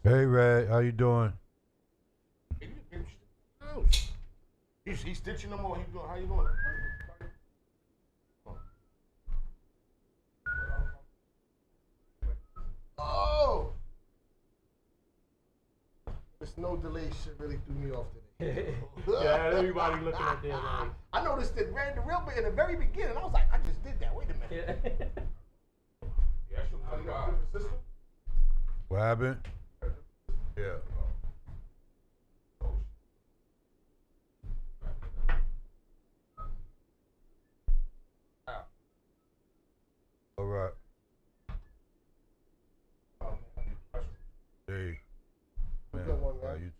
Hey, Red, how you doing? He's stitching them or he doing? How you doing? Oh, this no delay shit really threw me off today. Yeah, everybody looking at their like. I noticed it ran the real bit in the very beginning. I was like, I just did that. Wait a minute. Yeah, How you got a different system? What happened? Yeah. All right. Hey. Man, Good one, how man. you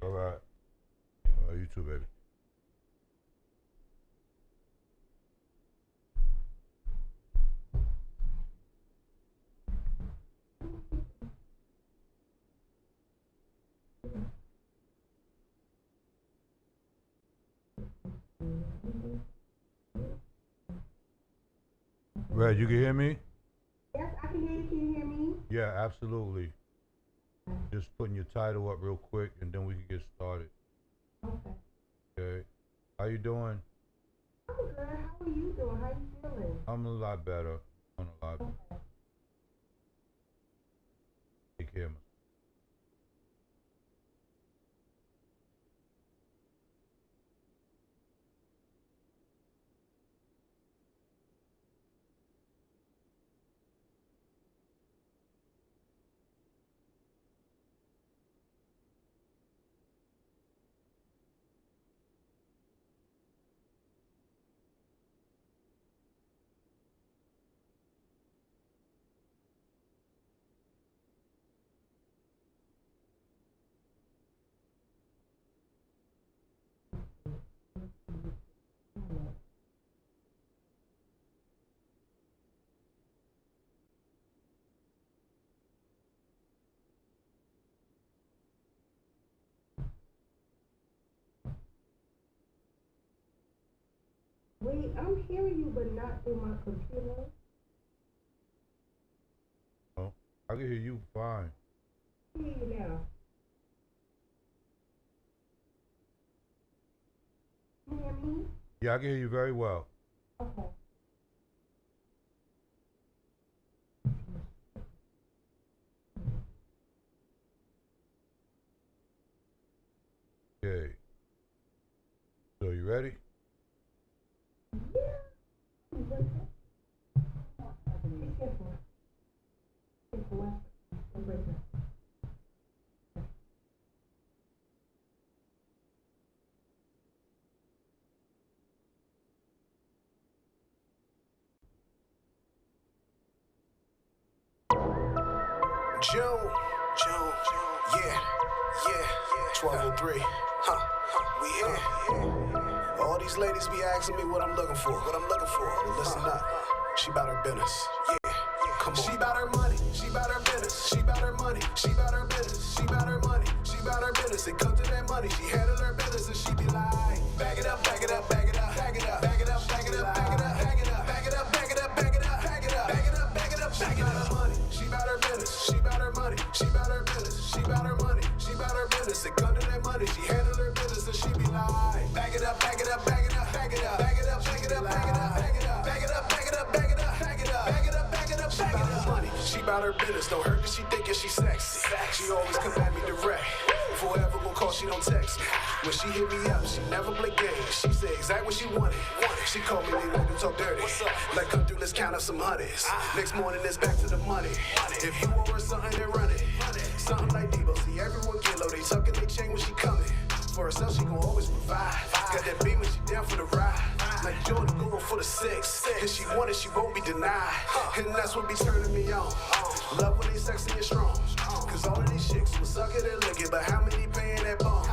All right. You too, baby. Red, you can hear me? Yes, I can hear you. Can you hear me? Yeah, absolutely. Just putting your title up real quick, and then we can get started. Okay. Okay. How you doing? I'm good. How are you doing? How you feeling? I'm a lot better. I'm a lot better. Okay. Take care of myself. Wait, I'm hearing you, but not through my computer. Oh, I can hear you fine. I hear you now. Can you hear me? Yeah, I can hear you very well. Okay. Okay. So you ready? Yeah. Be careful. Careful. Don't break that. June, yeah, 1203, we here. All these ladies be asking me what I'm looking for. Well, listen up, she bout her business, yeah, come on. She bout her money, she bout her business, she bout her money, she bout her business, she bout her money, she bout her business. It comes to that money, she handle her business and she be like, back it up, back it up, back it up, back it up, back it up, back it up, back it up, back it up, back it up, back it up, back it up, back it up, back it up, back it up, back it up. She bout her business, she bout her money, she bout her business, she bout her money, she bout her business. It come to that money, she handle her business and she be like, back it up, back it up, back it up, back it up, back it up, back it up, back it up, back it up, back it up, back it up, back it up, back it up, back it up, back it up, back it up. Money, she bout her business, don't hurt cause she thinkin' she sexy. She always come at me direct, forever gon' call, she don't text me. When she hit me up, she never play games. She said exactly what she wanted. She called me later to talk dirty. What's up? Like, come through, let's count up some honeys. Next morning, it's back to the money. If you owe her something, then run it. Something like Debo, see everyone get low. They tucking they chain when she coming. For herself, she gon' always provide. Got that beam when she down for the ride. Like Jordan going for the 6. If she want it, she won't be denied. And that's what be turning me on. Love when they sexy and strong. Cause all of these chicks will suck it and lick it. But how many paying that bone?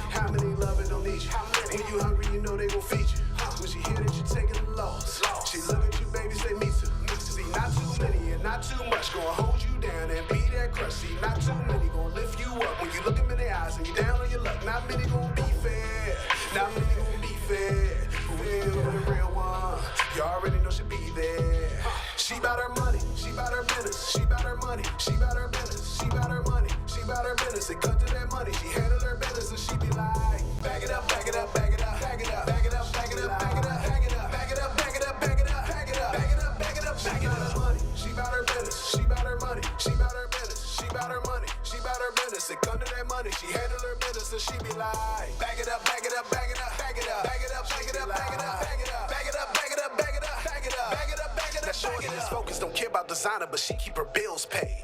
How many love it don't need you? When you hungry, you know they gon' feed you. When she hear that you taking the loss, she look at you, baby, say me too. See, not too many and not too much gonna hold you down and be that crush. See, not too many gonna lift you up when you look them in their eyes and you down on your luck. Not many gonna be fair. Not many gonna be fair. But when you deal with a real one, you already know she be there. She bout her money, she bout her business, she bout her money, she bout her business, she bout her money, she bout her business. It cut to that money, she handle her business and she be like, back it up, back it up, back it up, back it up, back it up, back it up, back it up, back it up, back it up, back it up, back it up, back it up, back it up, back it up. She bout her money, she bout her business, she bout her money, she bout her business, she bout her money, she bout her business. It cut to that money, she handle her business and she be like, back it up, back it up, back it up, back it up, back it up, back it up, back it up, back it up, back it up, back it up, back it up, back it up, back it up, back it up. That shorty is focused, don't care about designer, but she keep her bills paid.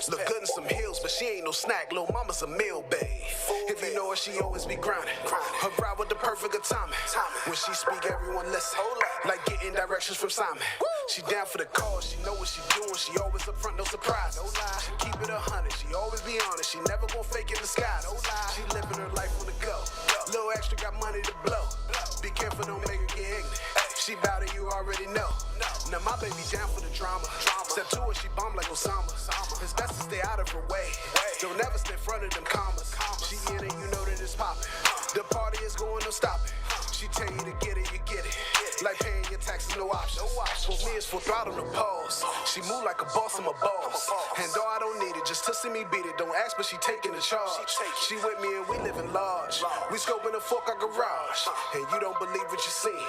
Look good in some heels, but she ain't no snack. Lil' mama's a meal babe. If you know her, she always be grinding. Her ride with the perfect timing. When she speak, everyone listen. Like getting directions from Simon. She down for the cause, she know what she doing. She always up front, no surprises. She keep it 100, she always be honest. She never gon' fake in disguise. She living her life on the go. Little extra got money to blow. Be careful, don't make her get ignorant. She bout it, you already know. Now my baby down for the drama. Step to her, she bomb like Osama. It's best to stay out of her way. Don't never stay in front of them commas. She in it, you know that it's poppin'. The party is going, no stopping. She tell you to get it, you get it. Like paying your taxes, no option. For me, it's full throttle, no pause. She move like a boss, I'm a boss. And though I don't need it, just to see me beat it. Don't ask, but she taking the charge. She with me and we living large. We scoping the fuck our garage. And you don't believe what you see.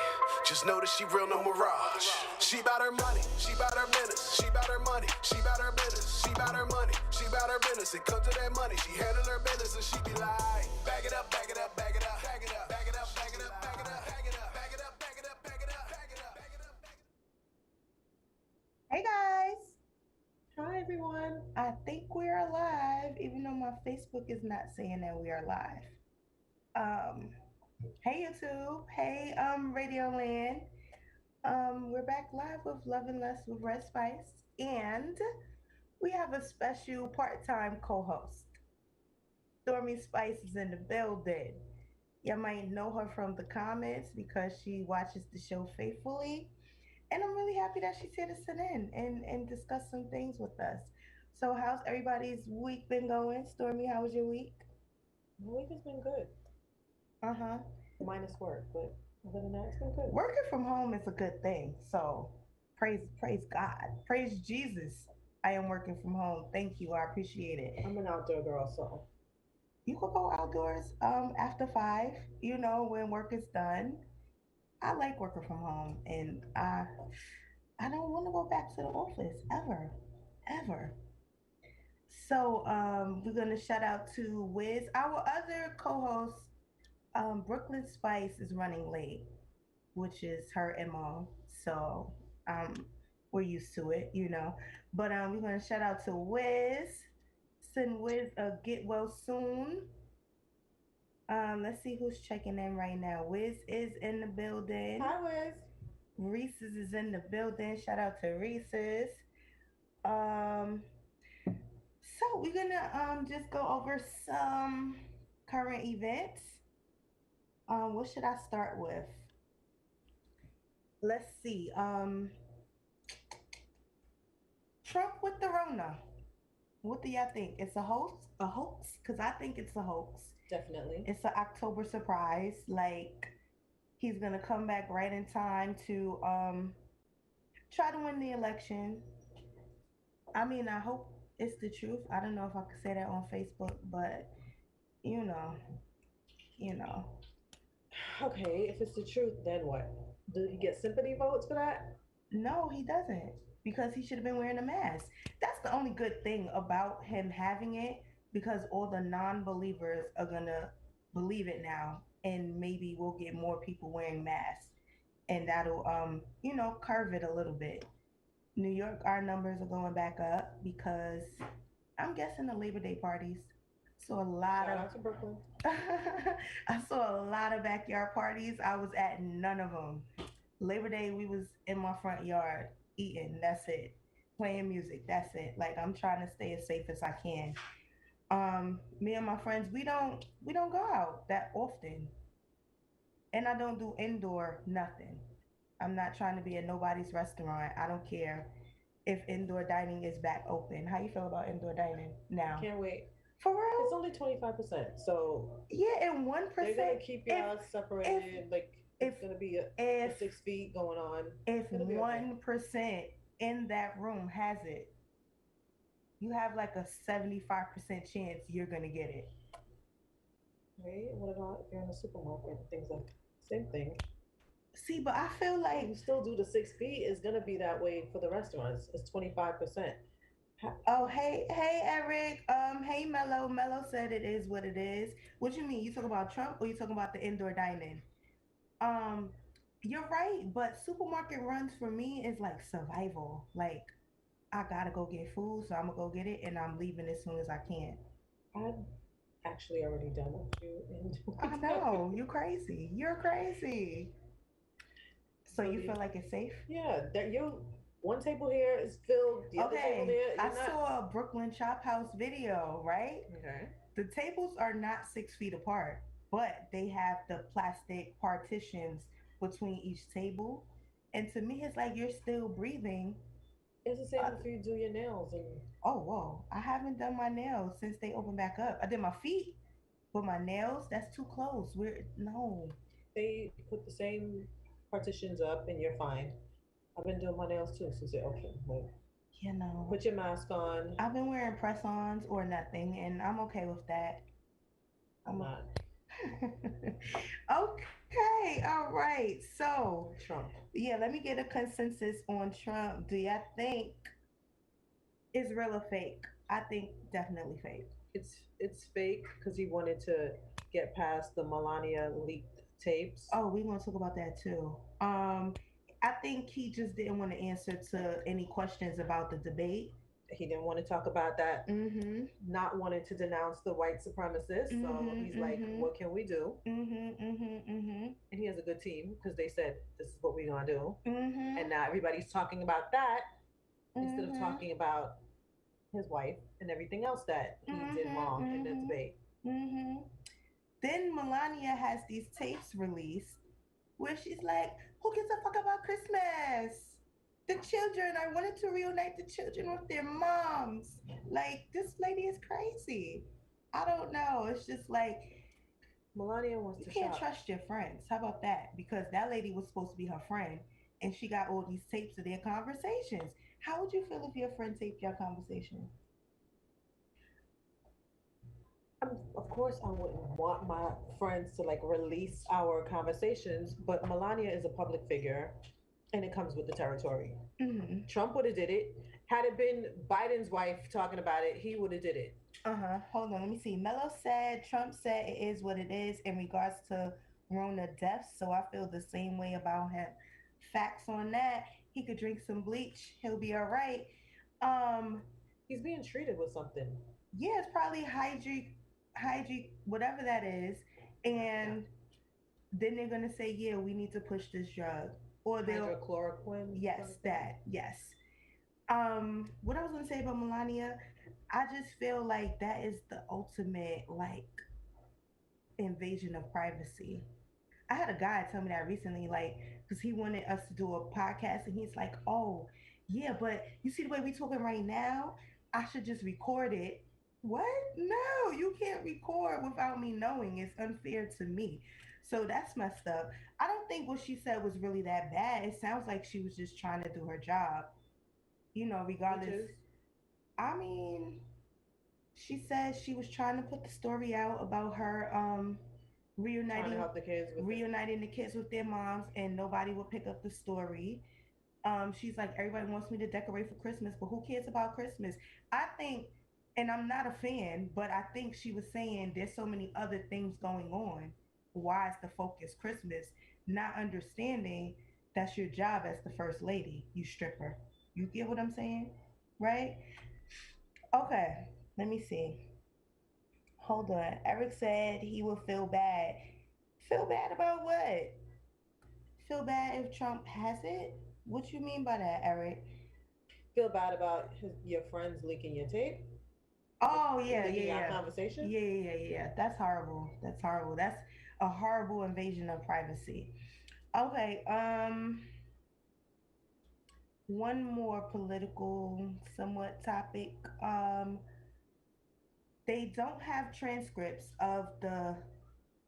Just know that she real, no mirage. She bout her money, she bout her business. She bout her money, she bout her business. She bout her money, she bout her business. It come to that money, she handle her business and she be like, back it up, back it up, back it up, back it up, back it up, back it up, back it up, back it up, back it up, back it up, back it up, back it up, back it up, back it up. Hey guys, Hi everyone. I think we're live, even though my Facebook is not saying that we are live. Hey YouTube, hey Radioland. We're back live with Love and Lust with REDZSPICE, and we have a special part-time co-host. Stormy Spice is in the building. You might know her from the comments because she watches the show faithfully. And I'm really happy that she's here to sit in and discuss some things with us. So how's everybody's week been going? Stormy, how was your week? My week has been good. Uh-huh. Minus work, but other than that, it's been good. Working from home is a good thing. So praise God. Praise Jesus. I am working from home. Thank you. I appreciate it. I'm an outdoor girl, so. You could go outdoors after 5, you know, when work is done. I like working from home, and I don't want to go back to the office ever. So we're gonna shout out to WIZZ. Our other co-host, Brooklyn Spice, is running late, which is her MO. So we're used to it, you know. But we're gonna shout out to WIZZ. Send WIZZ a get well soon. Let's see who's checking in right now. WIZZ is in the building. Hi, Wiz. Reese's is in the building. Shout out to Reese's. So we're gonna just go over some current events. What should I start with? Let's see. Trump with the Rona. What do y'all think? It's a hoax? A hoax? Because I think it's a hoax. Definitely. It's an October surprise. Like, he's gonna come back right in time to try to win the election. I mean, I hope it's the truth. I don't know if I could say that on Facebook, but you know. Okay, if it's the truth, then what? Do he get sympathy votes for that? No, he doesn't, because he should have been wearing a mask. That's the only good thing about him having it, because all the non-believers are gonna believe it now, and maybe we'll get more people wearing masks, and that'll curve it a little bit. New York, our numbers are going back up because I'm guessing the Labor Day parties. So a lot Shout of out to Brooklyn. I saw a lot of backyard parties. I was at none of them. Labor Day, we was in my front yard eating. That's it. Playing music. That's it. Like I'm trying to stay as safe as I can. Me and my friends, we don't go out that often, and I don't do indoor nothing. I'm not trying to be at nobody's restaurant. I don't care if indoor dining is back open. How you feel about indoor dining now? Can't wait. For real? It's only 25%, so Yeah, and 1%. they're gonna keep y'all separated. Like it's gonna be a if 6 feet going on. if It'll be okay. 1% in that room has it, you have like a 75% chance you're gonna get it. Right? What about if you're in a supermarket and things like same thing? See, but I feel like You still do the 6 feet. It's gonna be that way for the restaurants. It's 25%. oh hey Eric, hey Mello said it is what it is. What you mean? You talking about Trump or you talking about the indoor dining? Um, you're right, but supermarket runs for me is like survival. Like I gotta go get food, so I'm gonna go get it, and I'm leaving as soon as I can. I've actually already done a few and I know you crazy. You're crazy. So you the- feel like it's safe? yeah, that you one table here is filled, the other table Okay, there. I You're not saw a Brooklyn Chop House video, right? okay. The tables are not 6 feet apart, but they have the plastic partitions between each table. And to me, it's like you're still breathing. It's the same Uh, if you do your nails and oh, whoa. I haven't done my nails since they opened back up. I did my feet, but my nails, that's too close. No. they put the same partitions up and you're fine. I've been doing my nails too since they opened. Like, You know, put your mask on. I've been wearing press ons or nothing, and I'm okay with that. I'm not Okay, all right. So, Trump. yeah, let me get a consensus on Trump. Do y'all think it's real or fake? I think definitely fake. It's fake because he wanted to get past the Melania leaked tapes. Oh, we want to talk about that too. I think he just didn't want to answer to any questions about the debate. He didn't want to talk about that. Mm-hmm. Not wanting to denounce the white supremacists. So Mhm, he's like, mhm. what can we do? Mm-hmm. And he has a good team because they said this is what we're gonna do. Mm-hmm. And now everybody's talking about that instead of Mhm. talking about his wife and everything else that he did wrong in the Mhm. debate. Mm-hmm. Then Melania has these tapes released where she's like, who gives a fuck about Christmas? The children, I wanted to reunite the children with their moms. Like, this lady is crazy. I don't know. It's just like, Melania wants you to can't shop. trust your friends. How about that? Because that lady was supposed to be her friend and she got all these tapes of their conversations. How would you feel if your friend taped your conversation? Of course, I wouldn't want my friends to like release our conversations, but Melania is a public figure, and it comes with the territory. Mm-hmm. Trump would have did it. Had it been Biden's wife talking about it, he would have did it. Hold on, let me see. Mello said Trump said it is what it is in regards to Rona deaths, so I feel the same way about him. Facts on that. He could drink some bleach. He'll be all right. Um, He's being treated with something. yeah, it's probably hygiene, whatever that is. And then they're gonna say, yeah, we need to push this drug. Or they'll Hydrochloroquine. yes, that, yes. What I was gonna say about Melania, I just feel like that is the ultimate like invasion of privacy. I had a guy tell me that recently, like, because he wanted us to do a podcast, and he's like, "Oh, yeah, but you see the way we talking right now? I should just record it." What? No, you can't record without me knowing. It's unfair to me. So that's messed up. I don't think what she said was really that bad. It sounds like she was just trying to do her job. Regardless. I mean, she said she was trying to put the story out about her Trying to reuniting help the kids with it. reuniting the kids with their moms, and nobody would pick up the story. She's like, everybody wants me to decorate for Christmas, but who cares about Christmas? I think And I'm not a fan, but I think she was saying there's so many other things going on. Why is the focus Christmas? Not understanding that's your job as the first lady, you stripper. You get what I'm saying? Right? Okay, let me see. Hold on. Eric said he would feel bad. Feel bad about what? Feel bad if Trump has it? What you mean by that, Eric? Feel bad about your friends leaking your tape, Oh yeah, leaking yeah, our yeah. conversation. Yeah. That's horrible. That's horrible. That's a horrible invasion of privacy. Okay, one more political somewhat topic. They don't have transcripts of the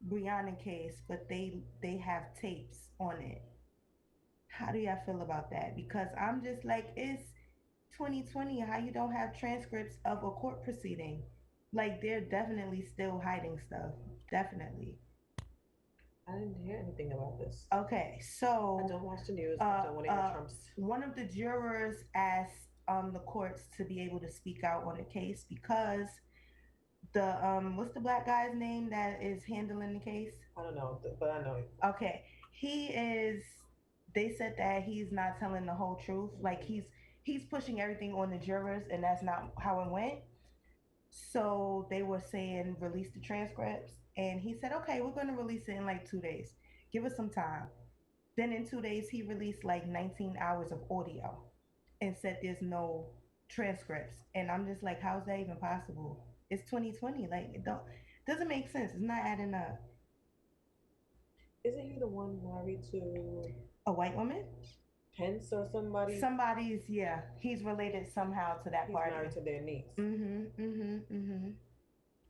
Brianna case, but they have tapes on it. How do y'all feel about that? Because I'm just like, it's 2020. How you don't have transcripts of a court proceeding? Like they're definitely still hiding stuff. Definitely. I didn't hear anything about this. Okay, so I don't watch the news. I don't want to hear Trump's. one of the jurors asked the courts to be able to speak out on the case because the what's the black guy's name that is handling the case? I don't know, but I know. Okay, he is. They said that he's not telling the whole truth. Like he's pushing everything on the jurors, and that's not how it went. So they were saying release the transcripts, and he said, okay, we're going to release it in like 2 days. Give us some time. Then in 2 days, he released like 19 hours of audio and said there's no transcripts. And I'm just like, how's that even possible? It's 2020. Like, it doesn't make sense. It's not adding up. Isn't he the one married to A white woman? Pence or somebody? Somebody's, yeah. He's related somehow to that He's party. married to their niece.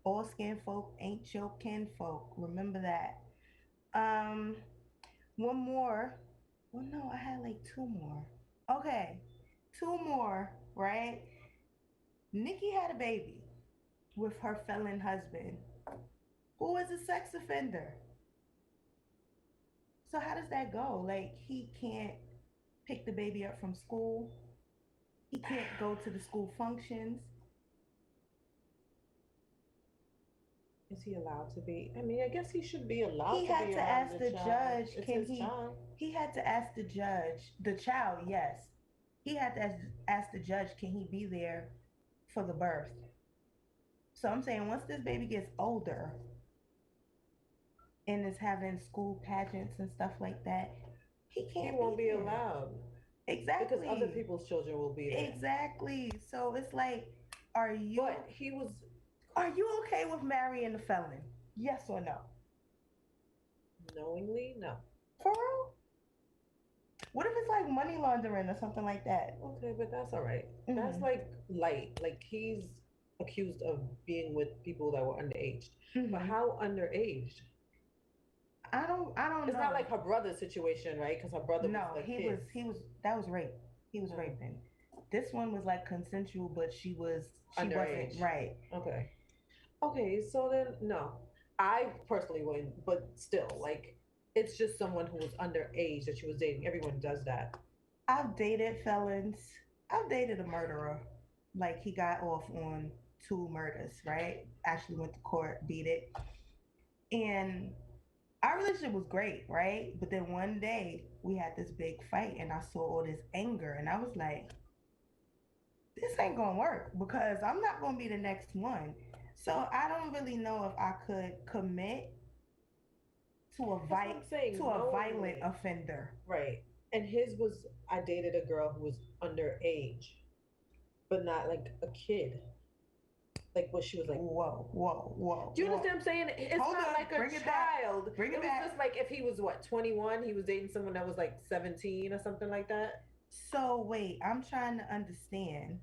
All skin folk ain't your kin folk. Remember that. One more. Well, no, I had like two more. Okay, two more, right? Nikki had a baby with her felon husband, who is a sex offender. So how does that go? Like he can't pick the baby up from school. He can't go to the school functions. Is he allowed to be? I mean, I guess he should be allowed He to had be to around ask the child. judge, It's can his he? child. He had to ask the judge, the child, yes. He had to ask the judge, can he be there for the birth? So I'm saying once this baby gets older and is having school pageants and stuff like that, he can't. He won't be there. allowed. Exactly. Because other people's children will be there. Exactly. So it's like, are you? But he was. Are you okay with marrying a felon? Yes or no? Knowingly, no. For real? What if it's like money laundering or something like that? Okay, but that's all right. Mhm. That's like light. Like he's accused of being with people that were underage. But how underage? I don't know. It's not like her brother's situation, right? Because her brother No, was like he was that was rape. He was raping. This one was like consensual, but she underage. wasn't right. Okay. Okay, so then no. I personally wouldn't, but still, like it's just someone who was underage that she was dating. Everyone does that. I've dated felons. I've dated a murderer. Like he got off on 2 murders, right? Actually went to court, beat it. And our relationship was great, right? But then one day we had this big fight and I saw all this anger and I was like, this ain't gonna work because I'm not gonna be the next one. So I don't really know if I could commit to a violent offender. Right. And his was, I dated a girl who was underage, but not like a kid. Like what she was like. Whoa. Do you understand what I'm saying? It's Hold not on, like a child. Bring it was back. just like if he was what, 21, he was dating someone that was like 17 or something like that. So wait, I'm trying to understand.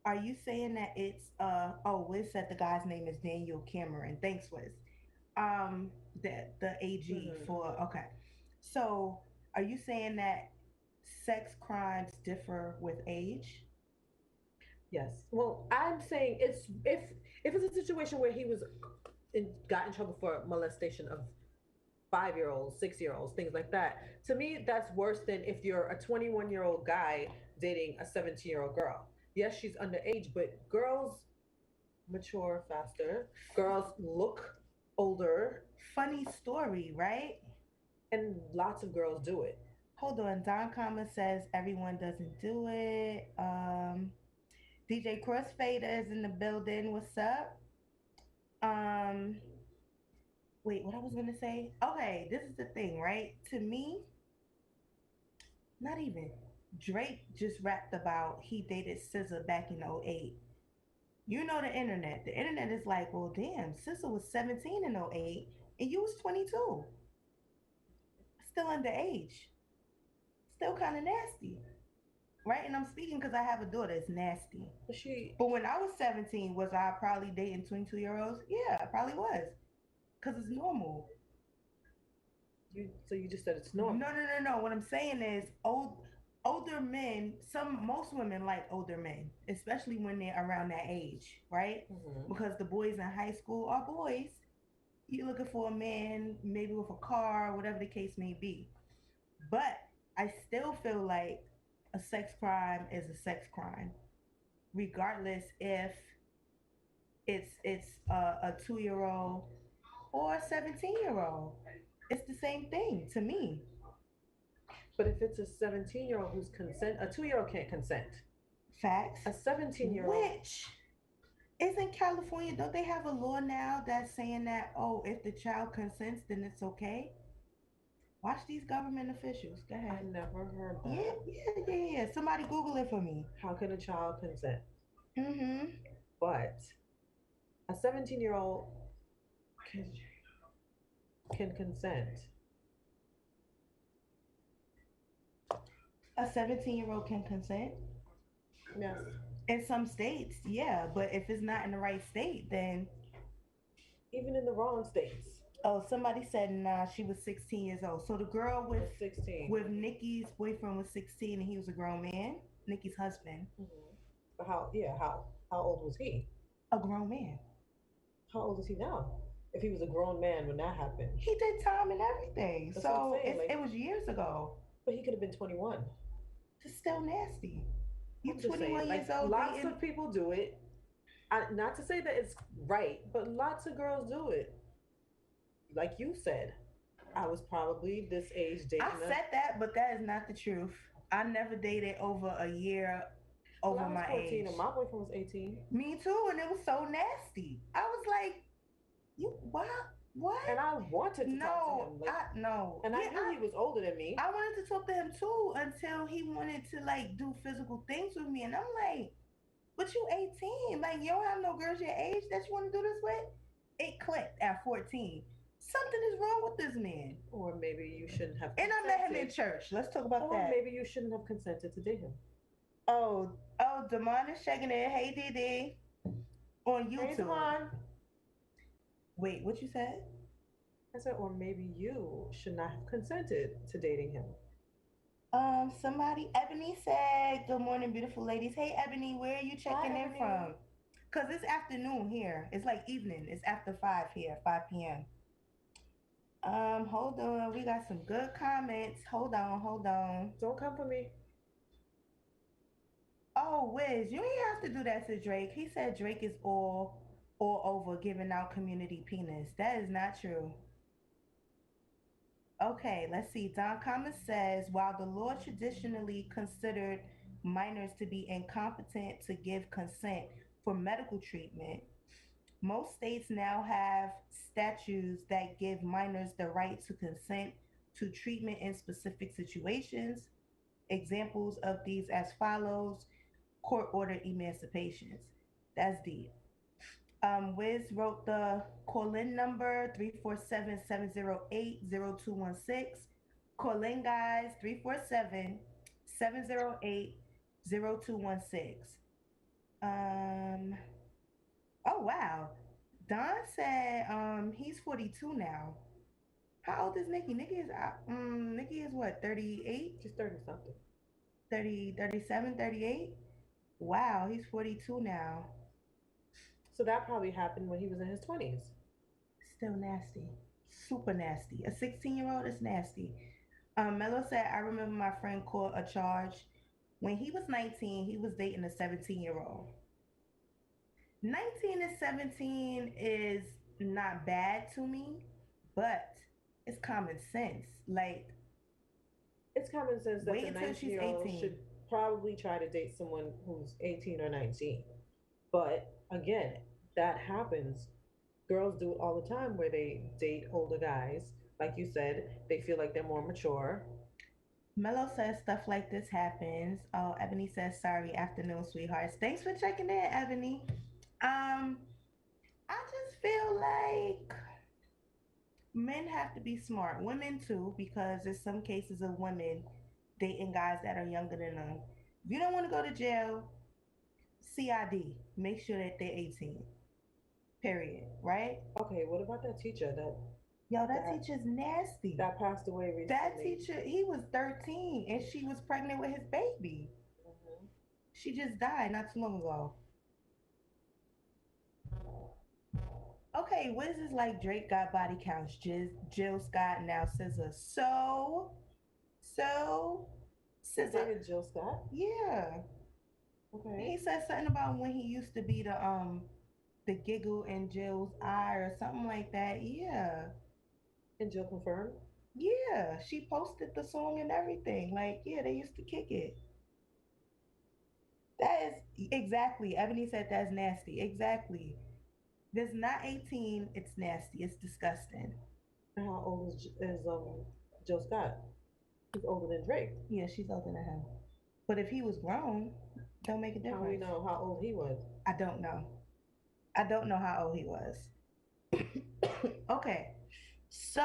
Are you saying that it's WIZZ said the guy's name is Daniel Cameron. Thanks, WIZZ. The AG for okay. So are you saying that sex crimes differ with age? Yes. Well, I'm saying it's if it's a situation where he was got in trouble for molestation of 5-year-olds, 6-year-olds, things like that. To me, that's worse than if you're a 21-year-old guy dating a 17-year-old girl. Yes, she's underage, but girls mature faster. Girls look older, Funny story, right? and lots of girls do it. Hold on. Don Kama says everyone doesn't do it. DJ Crossfader is in the building. What's up? Um, wait, what I was gonna say? Okay, this is the thing, right? To me, not even. Drake just rapped about he dated SZA back in '08. You know the internet. The internet is like, well, damn, SZA was 17 in '08, and you was 22. Still underage. Still kind of nasty. Right? And I'm speaking because I have a daughter. It's nasty. But when I was 17, was I probably dating 22-year-olds? Yeah, I probably was. Because it's normal. So you just said it's normal. No. What I'm saying is older men, most women like older men, especially when they're around that age, right? Mm-hmm. Because the boys in high school are boys. You're looking for a man, maybe with a car, whatever the case may be. But I still feel like a sex crime is a sex crime, regardless if it's a 2-year-old or a 17-year-old. It's the same thing to me. But if it's a 17-year-old who's consent, a 2-year-old can't consent. Facts. A 17-year-old. Which is in California, don't they have a law now that's saying that, oh, if the child consents, then it's okay? Watch these government officials. Go ahead. I never heard that. Yeah. Somebody Google it for me. How can a child consent? Mm-hmm. But a 17-year-old can consent. A 17-year-old can consent? Yes. In some states, yeah. But if it's not in the right state, then... Even in the wrong states. Oh, somebody said, nah, she was 16 years old. So the girl with 16. With Nikki's boyfriend was 16 and he was a grown man. Nikki's husband. Mm-hmm. But how old was he? A grown man. How old is he now? If he was a grown man when that happened. He did time and everything. That's so what I'm saying, it was years ago. But he could have been 21. It's still nasty. You 21 years old. Lots of people do it. Not to say that it's right, but lots of girls do it. Like you said, I was probably this age dating. I said that, but that is not the truth. I never dated over a year over my 14, age. And my boyfriend was 18. Me too, and it was so nasty. I was like, "You what? What?" And I wanted to talk to him. No. And I knew he was older than me. I wanted to talk to him too until he wanted to like do physical things with me, and I'm like, "But you 18? Like you don't have no girls your age that you want to do this with?" It clicked at 14. Something is wrong with this man. Or maybe you shouldn't have consented. And I met him in church. Let's talk about that. Or maybe you shouldn't have consented to date him. Oh, Damon is checking in. Hey, Dee on YouTube. Hey, Damon. Wait, what you said? I said, or maybe you should not have consented to dating him. Ebony said, good morning, beautiful ladies. Hey, Ebony, where are you checking in from? Because it's afternoon here. It's like evening. It's after 5 here, 5 p.m. Hold on. We got some good comments. Hold on. Don't come for me. Oh, WIZZ, you ain't have to do that to Drake. He said Drake is all over giving out community penis. That is not true. Okay, let's see. Don Kama says, while the law traditionally considered minors to be incompetent to give consent for medical treatment, most states now have statutes that give minors the right to consent to treatment in specific situations. Examples of these as follows: court-ordered emancipations. That's deep. WIZZ wrote the call-in number 347-708-0216. Call in, guys, 347-708-0216. Oh, wow. Don said he's 42 now. How old is Nikki? Nikki is what, 38? She's 30-something. 30, 37, 38? Wow, he's 42 now. So that probably happened when he was in his 20s. Still nasty. Super nasty. A 16-year-old is nasty. Mello said, I remember my friend caught a charge. When he was 19, he was dating a 17-year-old. 19 and 17 is not bad to me, but it's common sense. Like, It's common sense that wait the until she's 19-year-old 18. should probably try to date someone who's 18 or 19. But again, that happens. Girls do it all the time where they date older guys. Like you said, they feel like they're more mature. Mello says stuff like this happens. Oh, Ebony says sorry, afternoon, sweethearts. Thanks for checking in, Ebony. Um, I just feel like men have to be smart. Women too, because there's some cases of women dating guys that are younger than them. If you don't want to go to jail, CID. Make sure that they're 18. Period. Right? Okay, what about that teacher Yo, that That- teacher's nasty. that passed away recently? That teacher, he was 13 and she was pregnant with his baby. Mhm. She just died not too long ago. Okay, WIZZ is like Drake got body counts, Jill Scott, now SZA. So, Is SZA, David Jill Scott? yeah. Okay. He said something about when he used to be the giggle in Jill's eye or something like that. Yeah. And Jill confirmed? Yeah. She posted the song and everything. Like, yeah, they used to kick it. That is exactly. Ebony said that's nasty. Exactly. If it's not 18, it's nasty. It's disgusting. And how old is Jill Scott? He's older than Drake. Yeah, she's older than him. But if he was grown, don't make a How we difference. know how old he was? I don't know. I don't know how old he was. Okay. So,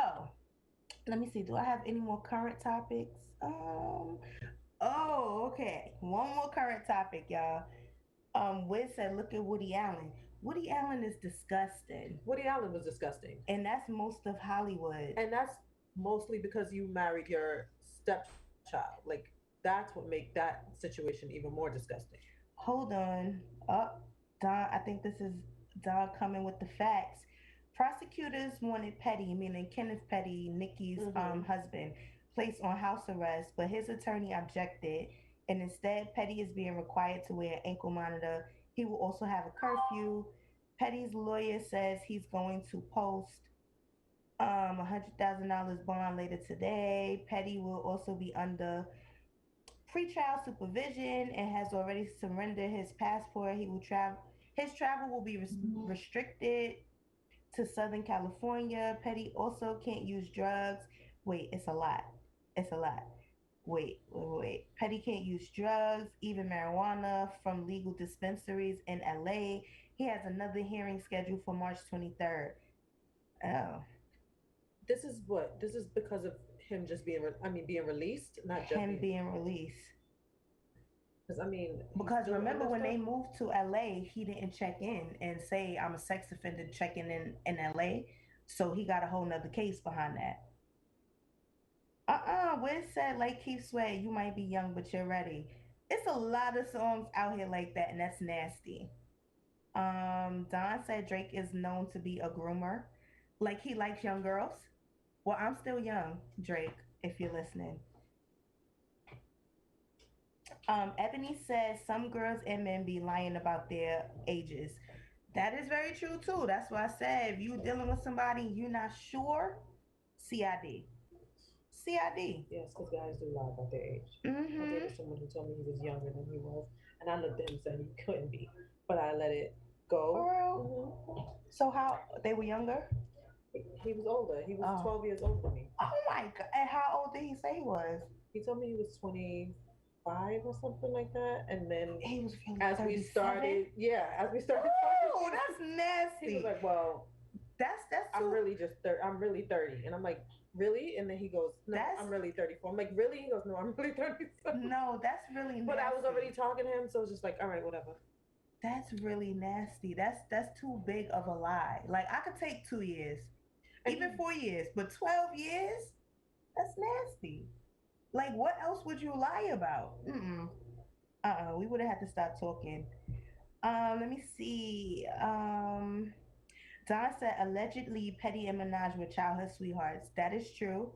let me see. Do I have any more current topics? Oh, okay. One more current topic, y'all. Wiz said, look at Woody Allen. Woody Allen is disgusting. Woody Allen was disgusting. And that's most of Hollywood. And that's mostly because you married your stepchild. Like, that's what make that situation even more disgusting. Hold on. Don, I think this is Don coming with the facts. Prosecutors wanted Petty, meaning Kenneth Petty, Nikki's husband, placed on house arrest, but his attorney objected, and instead Petty is being required to wear an ankle monitor. He will also have a curfew. Petty's lawyer says he's going to post $100,000 bond later today. Petty will also be under pretrial supervision and has already surrendered his passport. He will travel. His travel will be restricted to Southern California. Petty also can't use drugs. Wait, it's a lot. It's a lot. Wait. Petty can't use drugs, even marijuana, from legal dispensaries in LA. He has another hearing scheduled for March 23rd. Oh. This is what? This is because of him just being, being released, not just him being released. Because because remember when they moved to LA, he didn't check in and say I'm a sex offender checking in LA, so he got a whole nother case behind that. Wiz said like Keith Sweat, you might be young but you're ready. It's a lot of songs out here like that, and that's nasty. Don said Drake is known to be a groomer, like he likes young girls. Well, I'm still young, Drake, if you're listening. Ebony says some girls and men be lying about their ages. That is very true too. That's why I said if you dealing with somebody you're not sure, CID. CID. Yes, because guys do lie about their age. I dated someone who told me he was younger than he was, and I looked at him and said he couldn't be, but I let it go. For real? So how they were younger? He was older. He was 12 years older than me. Oh my God. And how old did he say he was? He told me he was 25 or something like that. And then he was as 37? we started oh, that's nasty. He was like, well, that's I'm really 30. And I'm like, really? And then he goes, no, I'm really 34. I'm like, really? He goes, no, I'm really 37. No, that's really nasty. But I was already talking to him, so it's just like, all right, whatever. That's really nasty. That's too big of a lie. Like I could take 2 years, even 4 years, but 12 years? That's nasty. Like what else would you lie about? We would have had to stop talking. Let me see. Don said allegedly Petty and Minaj were childhood sweethearts. That is true.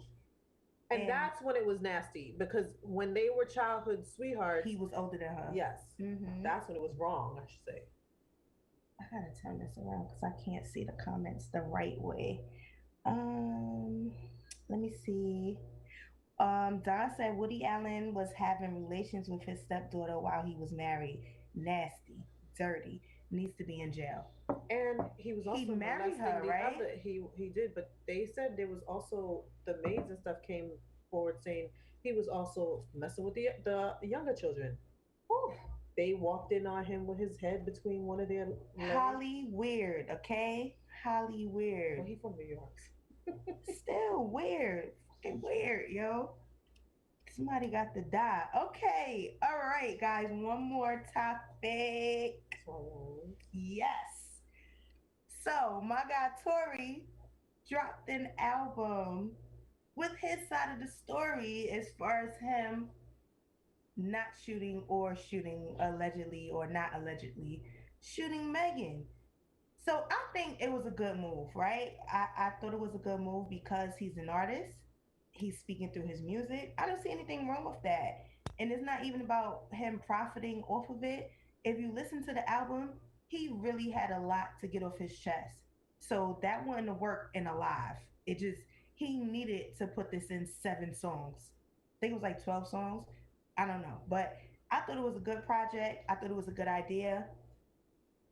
And that's when it was nasty, because when they were childhood sweethearts, he was older than her. Yes. That's when it was wrong, I should say. I gotta turn this around because I can't see the comments the right way. Um, Let me see. Don said Woody Allen was having relations with his stepdaughter while he was married. Nasty, dirty, needs to be in jail. And he was He also married molesting her, the right? other. He did, but they said there was also the maids and stuff came forward saying he was also messing with the younger children. Whew. They walked in on him with his head between one of their legs. Holly weird, okay? Holly Well, weird. he from New York. Still weird. Fucking weird, yo. Somebody got to die. Okay. All right, guys. One more topic. Yes. So my guy Tori dropped an album with his side of the story as far as him not shooting or shooting allegedly or not allegedly shooting Megan. So I think it was a good move, right? I thought it was a good move because he's an artist. He's speaking through his music. I don't see anything wrong with that. And it's not even about him profiting off of it. If you listen to the album, he really had a lot to get off his chest. So that wouldn't work in a live. It just, he needed to put this in 7 songs. I think it was like 12 songs. I don't know. But I thought it was a good project. I thought it was a good idea.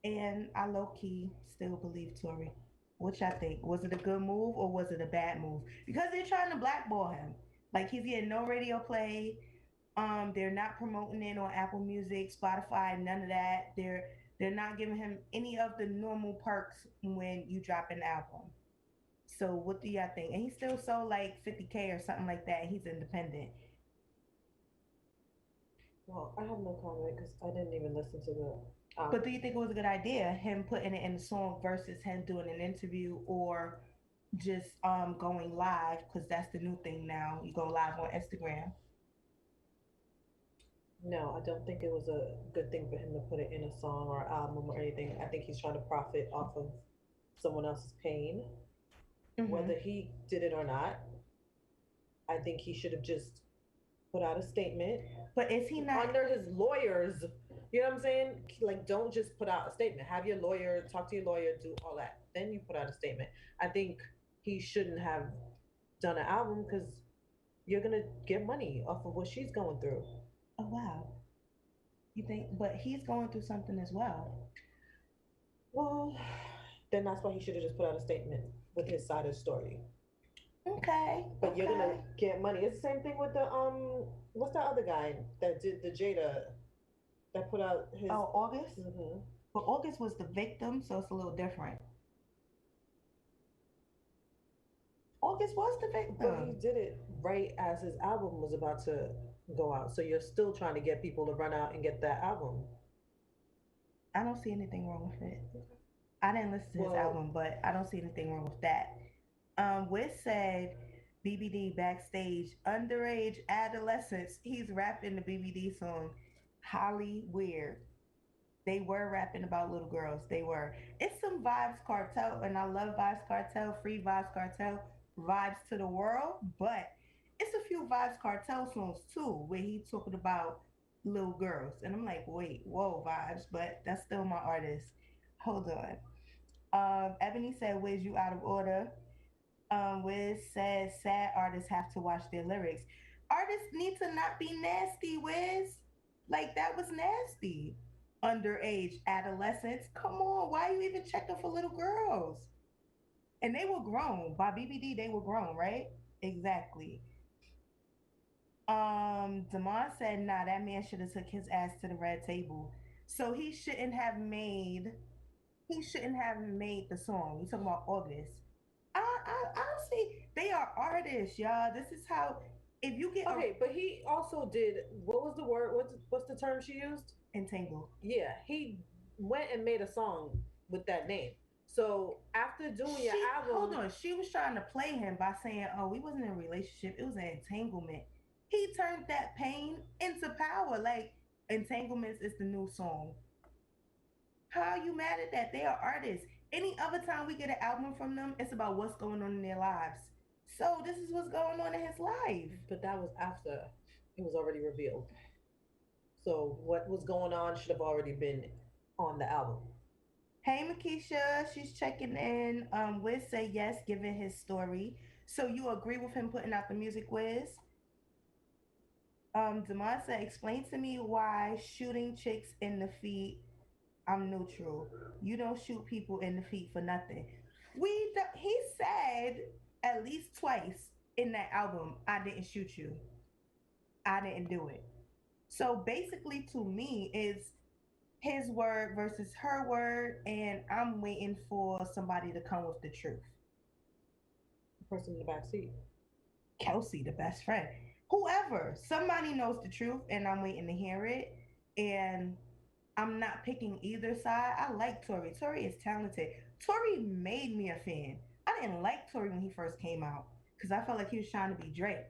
And I low key still believe Tory. What y'all think? Was it a good move or was it a bad move? Because they're trying to blackball him. Like he's getting no radio play. They're not promoting it on Apple Music, Spotify, none of that. They're not giving him any of the normal perks when you drop an album. So what do y'all think? And he still sold like 50K or something like that. He's independent. Well, I have no comment because I didn't even listen to the. But do you think it was a good idea, him putting it in the song versus him doing an interview or just going live? Because that's the new thing now. You go live on Instagram. No, I don't think it was a good thing for him to put it in a song or album or anything. I think he's trying to profit off of someone else's pain. Mm-hmm. Whether he did it or not, I think he should have just put out a statement. But is he not under his lawyers? You know what I'm saying? Like, don't just put out a statement. Have your lawyer, talk to your lawyer, do all that. Then you put out a statement. I think he shouldn't have done an album because you're going to get money off of what she's going through. Oh, wow. You think, but he's going through something as well. Well, then that's why he should have just put out a statement with his side of the story. Okay. But you're going to get money. It's the same thing with the, what's that other guy that did the Jada? That put out his. Oh, August? Mm-hmm. But August was the victim, so it's a little different. August was the victim. But he did it right as his album was about to go out. So you're still trying to get people to run out and get that album. I don't see anything wrong with it. I didn't listen to his album, but I don't see anything wrong with that. WIZZ said BBD backstage, underage adolescents. He's rapping the BBD song. Holly weird. They were rapping about little girls. They were. It's some Vibes Cartel, and I love Vibes Cartel, free Vibes Cartel, vibes to the world. But it's a few Vibes Cartel songs too, where he's talking about little girls, and I'm like, wait, whoa, Vibes, but that's still my artist. Hold on. Ebony said, "WIZZ, you out of order?" WIZZ says, "Sad artists have to watch their lyrics. Artists need to not be nasty, WIZZ." Like, that was nasty. Underage adolescents. Come on, why are you even checking for little girls? And they were grown. By BBD, they were grown, right? Exactly. Damon said, nah, that man should have took his ass to the red table. So he shouldn't have made the song. You talking about August. I don't see, they are artists, y'all. This is how. If you get but he also did, what was the word? What's the term she used? Entangled. Yeah, he went and made a song with that name. So after doing your album, hold on, she was trying to play him by saying, "Oh, we wasn't in a relationship; it was an entanglement." He turned that pain into power. Like, entanglements is the new song. How are you mad at that? They are artists. Any other time we get an album from them, it's about what's going on in their lives. So this is what's going on in his life. But that was after it was already revealed. So what was going on should have already been on the album. Hey, Makisha, she's checking in. Wiz say yes, given his story. So you agree with him putting out the music, Wiz? Demond said, explain to me why shooting chicks in the feet. I'm neutral. You don't shoot people in the feet for nothing. He said at least twice in that album, I didn't shoot you. I didn't do it. So basically, to me, it's his word versus her word, and I'm waiting for somebody to come with the truth. The person in the back seat. Kelsey, the best friend, whoever, somebody knows the truth, and I'm waiting to hear it. And I'm not picking either side. I like Tori. Tori is talented. Tori made me a fan. I didn't like Tori when he first came out because I felt like he was trying to be Drake.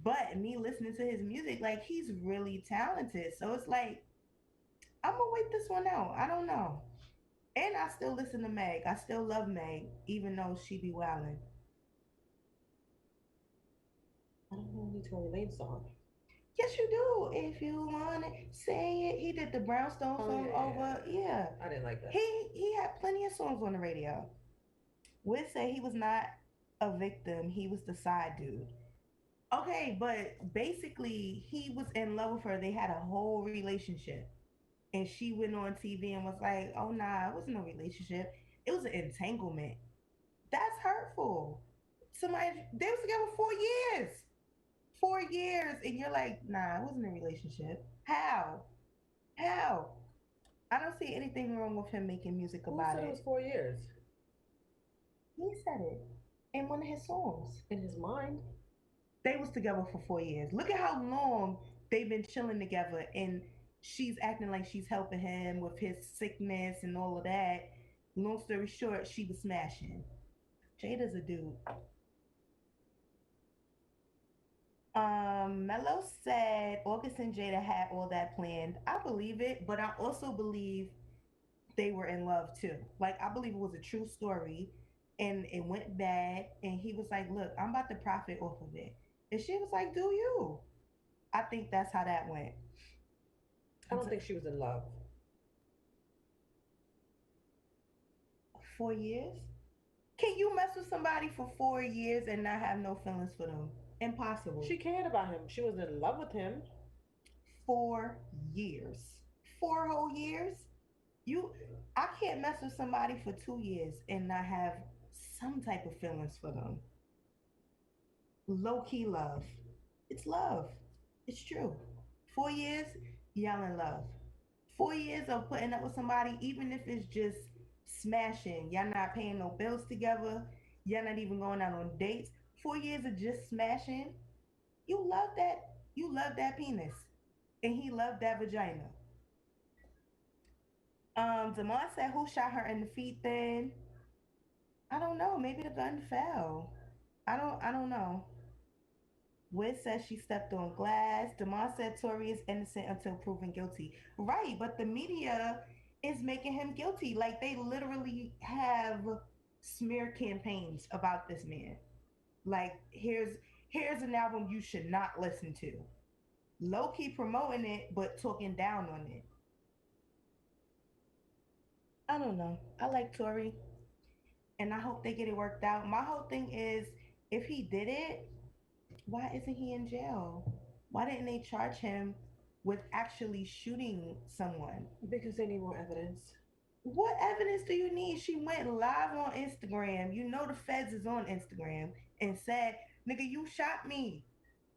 But me listening to his music, like he's really talented. So it's like I'm gonna wait this one out. I don't know. And I still listen to Meg. I still love Meg, even though she be wildin'. I don't know any Tory Lane song. Yes, you do. If you want it, say it. He did the Brownstone song over. Yeah. I didn't like that. He had plenty of songs on the radio. Wiz say he was not a victim. He was the side dude. Okay, but basically he was in love with her. They had a whole relationship. And she went on TV and was like, oh nah, it wasn't a relationship. It was an entanglement. That's hurtful. Somebody they was together 4 years. 4 years, and you're like, nah, it wasn't a relationship. How? How? I don't see anything wrong with him making music Who about said it it. was 4 years? He said it in one of his songs. In his mind. They was together for 4 years. Look at how long they've been chilling together, and she's acting like she's helping him with his sickness and all of that. Long story short, she was smashing. Jada's a dude. Mello said August and Jada had all that planned. I believe it, but I also believe they were in love too. Like I believe it was a true story and it went bad and he was like, look, I'm about to profit off of it. And she was like, do you? I think that's how that went. I don't think she was in love. 4 years? Can you mess with somebody for 4 years and not have no feelings for them? Impossible. She cared about him. She was in love with him. 4 years. 4 whole years? I can't mess with somebody for 2 years and not have some type of feelings for them. Low key love. It's love. It's true. 4 years, y'all in love. 4 years of putting up with somebody, even if it's just smashing, y'all not paying no bills together, y'all not even going out on dates. 4 years of just smashing. You love that. You love that penis, and he loved that vagina. Damon said, "Who shot her in the feet?" Then I don't know. Maybe the gun fell. I don't know. Wiz says she stepped on glass. Damon said Tory is innocent until proven guilty. Right, but the media is making him guilty. Like they literally have smear campaigns about this man. Like here's an album you should not listen to. Low key promoting it, but talking down on it. I don't know. I like Tory, and I hope they get it worked out. My whole thing is, if he did it, why isn't he in jail? Why didn't they charge him with actually shooting someone? Because they need more evidence. What evidence do you need? She went live on Instagram. You know the feds is on Instagram and said, nigga, you shot me.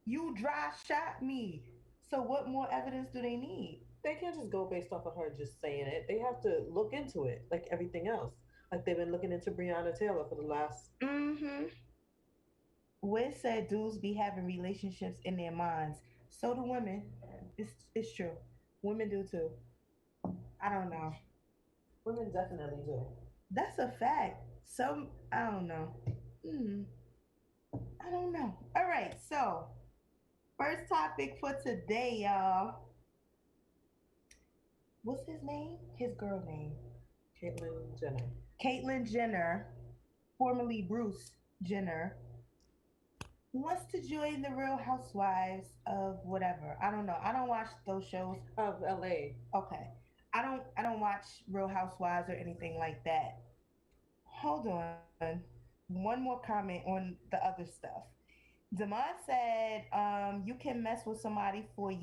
You dry shot me. So what more evidence do they need? They can't just go based off of her just saying it. They have to look into it like everything else. Like they've been looking into Breonna Taylor for the last. Mm-hmm. Wiz said dudes be having relationships in their minds. So do women. It's true. Women do too. I don't know. Women definitely do. That's a fact. Some I don't know. I don't know. All right, so first topic for today, y'all. What's his name? His girl name. Caitlyn Jenner. Caitlyn Jenner, formerly Bruce Jenner, wants to join the Real Housewives of whatever. I don't know. I don't watch those shows. Of LA. Okay. I don't watch Real Housewives or anything like that. Hold on. One more comment on the other stuff. Demond said, you can mess with somebody for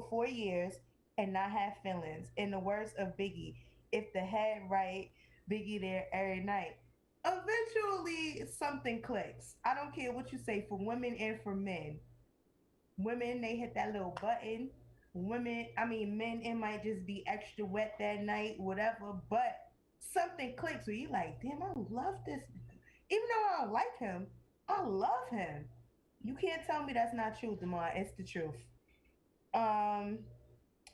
4 years and not have feelings. In the words of Biggie, if the head right, Biggie there every night. Eventually, something clicks. I don't care what you say for women and for men. Women, they hit that little button. Men, it might just be extra wet that night, whatever. But something clicks where you like, damn, I love this. Even though I don't like him, I love him. You can't tell me that's not true, Demar. It's the truth. Um,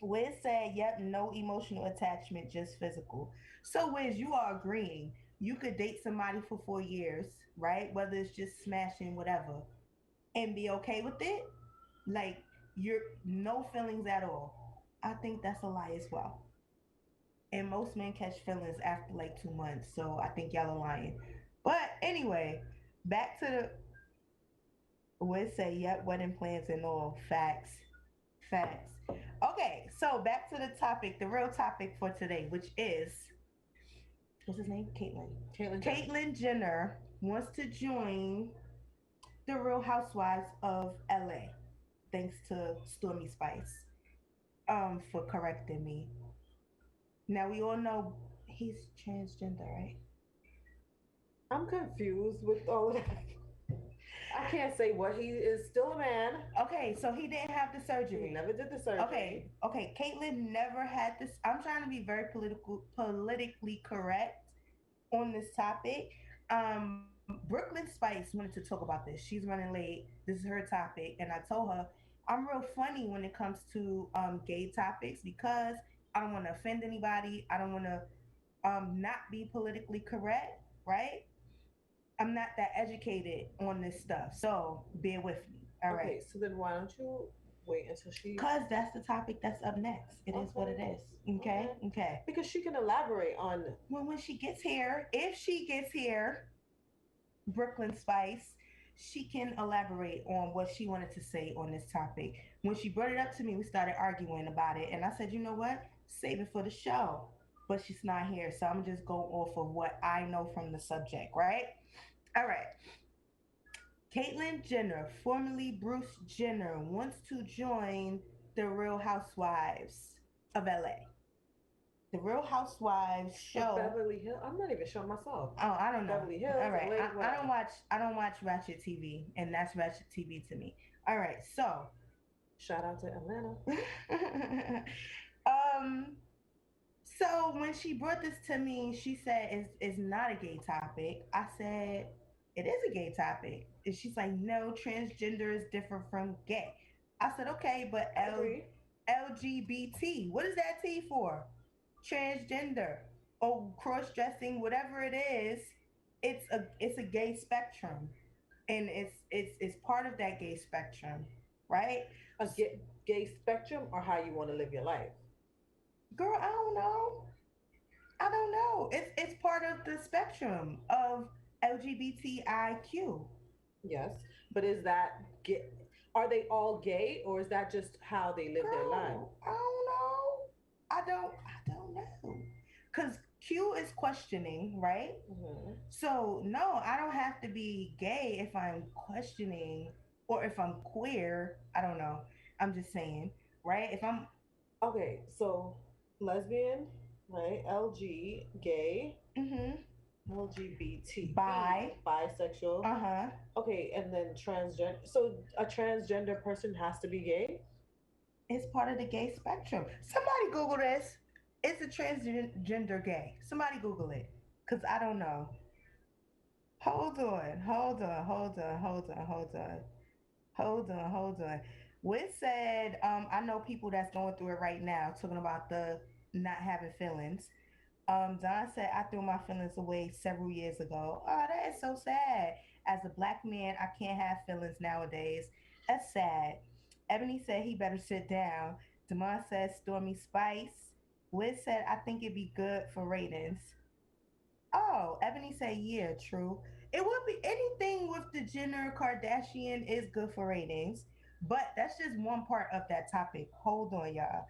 Wiz said, yep, no emotional attachment, just physical. So, Wiz, you are agreeing. You could date somebody for 4 years, right? Whether it's just smashing, whatever, and be okay with it. Like, you're no feelings at all. I think that's a lie as well. And most men catch feelings after like 2 months. So I think y'all are lying. But anyway, back to the Wiz say, yep, wedding plans and all. Facts. Facts. Okay, so back to the topic, the real topic for today, which is what's his name? Caitlyn. Caitlyn Jenner. Caitlyn Jenner wants to join the Real Housewives of LA. Thanks to Stormy Spice for correcting me. Now we all know he's transgender, right? I'm confused with all of that. I can't say what he is still a man. Okay, so he didn't have the He surgery. never did the surgery. Okay. Caitlyn never had this. I'm trying to be very politically correct on this topic. Brooklyn Spice wanted to talk about this. She's running late. This is her topic, and I told her I'm real funny when it comes to gay topics because I don't want to offend anybody. I don't want to not be politically correct, right? I'm not that educated on this stuff, so bear with me. All right. Okay, so then why don't you wait until she? Because that's the topic that's up next. It is what it is. Okay? Okay. Because she can elaborate on. Well, when she gets here, if she gets here, Brooklyn Spice, she can elaborate on what she wanted to say on this topic. When she brought it up to me, we started arguing about it. And I said, you know what? Save it for the show. But she's not here. So I'm just going off of what I know from the subject, right? All right. Caitlyn Jenner, formerly Bruce Jenner, wants to join the Real Housewives of LA. The Real Housewives show. Beverly Hills. I'm not even sure myself. Oh, I don't know. Beverly Hills. All right. LA, I don't watch Ratchet TV, and that's Ratchet TV to me. All right. So. Shout out to Atlanta. So when she brought this to me, she said it's not a gay topic. I said it is a gay topic. And she's like, no, transgender is different from gay. I said, okay, but LGBT, what is that T for? Transgender or cross-dressing, whatever it is, it's a gay spectrum, and it's part of that gay spectrum, right? A gay spectrum, or how you want to live your life. Girl, I don't know. It's part of the spectrum of LGBTIQ. Yes, but is that gay? Are they all gay, or is that just how they live their life? I don't know. I don't know. Because Q is questioning, right? Mm-hmm. So no, I don't have to be gay if I'm questioning or if I'm queer. I don't know. I'm just saying, right? If I'm okay, so lesbian, right? LG, gay, LGBT, bisexual. Okay, and then transgender. So a transgender person has to be gay? It's part of the gay spectrum. Somebody Google this. It's a transgender gay. Somebody Google it. Because I don't know. Hold on. Wiz said, I know people that's going through it right now, talking about the not having feelings. Don said, I threw my feelings away several years ago. Oh, that is so sad. As a black man, I can't have feelings nowadays. That's sad. Ebony said he better sit down. Demond said Stormy Spice. Wiz said, I think it'd be good for ratings. Oh, Ebony said, yeah, true. It would be anything with the Jenner Kardashian is good for ratings. But that's just one part of that topic. Hold on, y'all.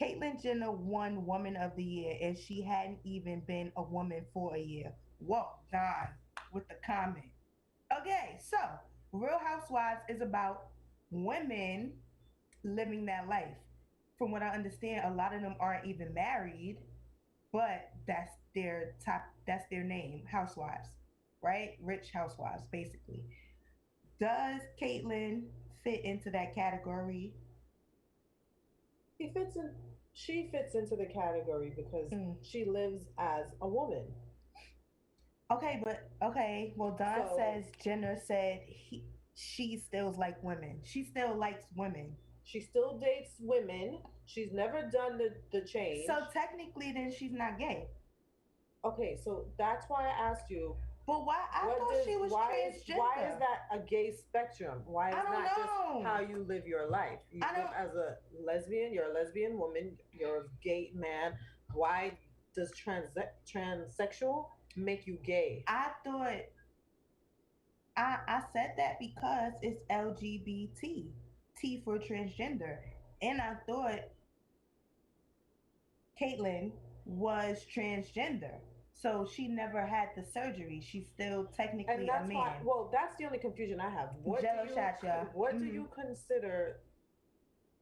Caitlyn Jenner won Woman of the Year and she hadn't even been a woman for a year. Whoa, Don with the comment. Okay, so Real Housewives is about women living that life. From what I understand, a lot of them aren't even married, but that's their name, housewives, right? Rich housewives, basically. Does Caitlyn fit into that category? He fits in. She fits into the category because Mm. she lives as a woman. Okay, but okay. Well, Don So says Jenner said she still like women. She still likes women. she still dates women. She's never done the change. So technically, then she's not gay. Okay, so that's why I asked you. But why? I thought she was transgender. Why is that a gay spectrum? Why is I don't not know. just how you live your life? You live as a lesbian. You're a lesbian woman. You're a gay man. Why does transsexual make you gay? I thought I said that because it's LGBT, T for transgender, and I thought Caitlyn was transgender. So she never had the surgery. She's still technically And that's a man. why. Well, that's the only confusion I have. Jello shots, y'all. What do you consider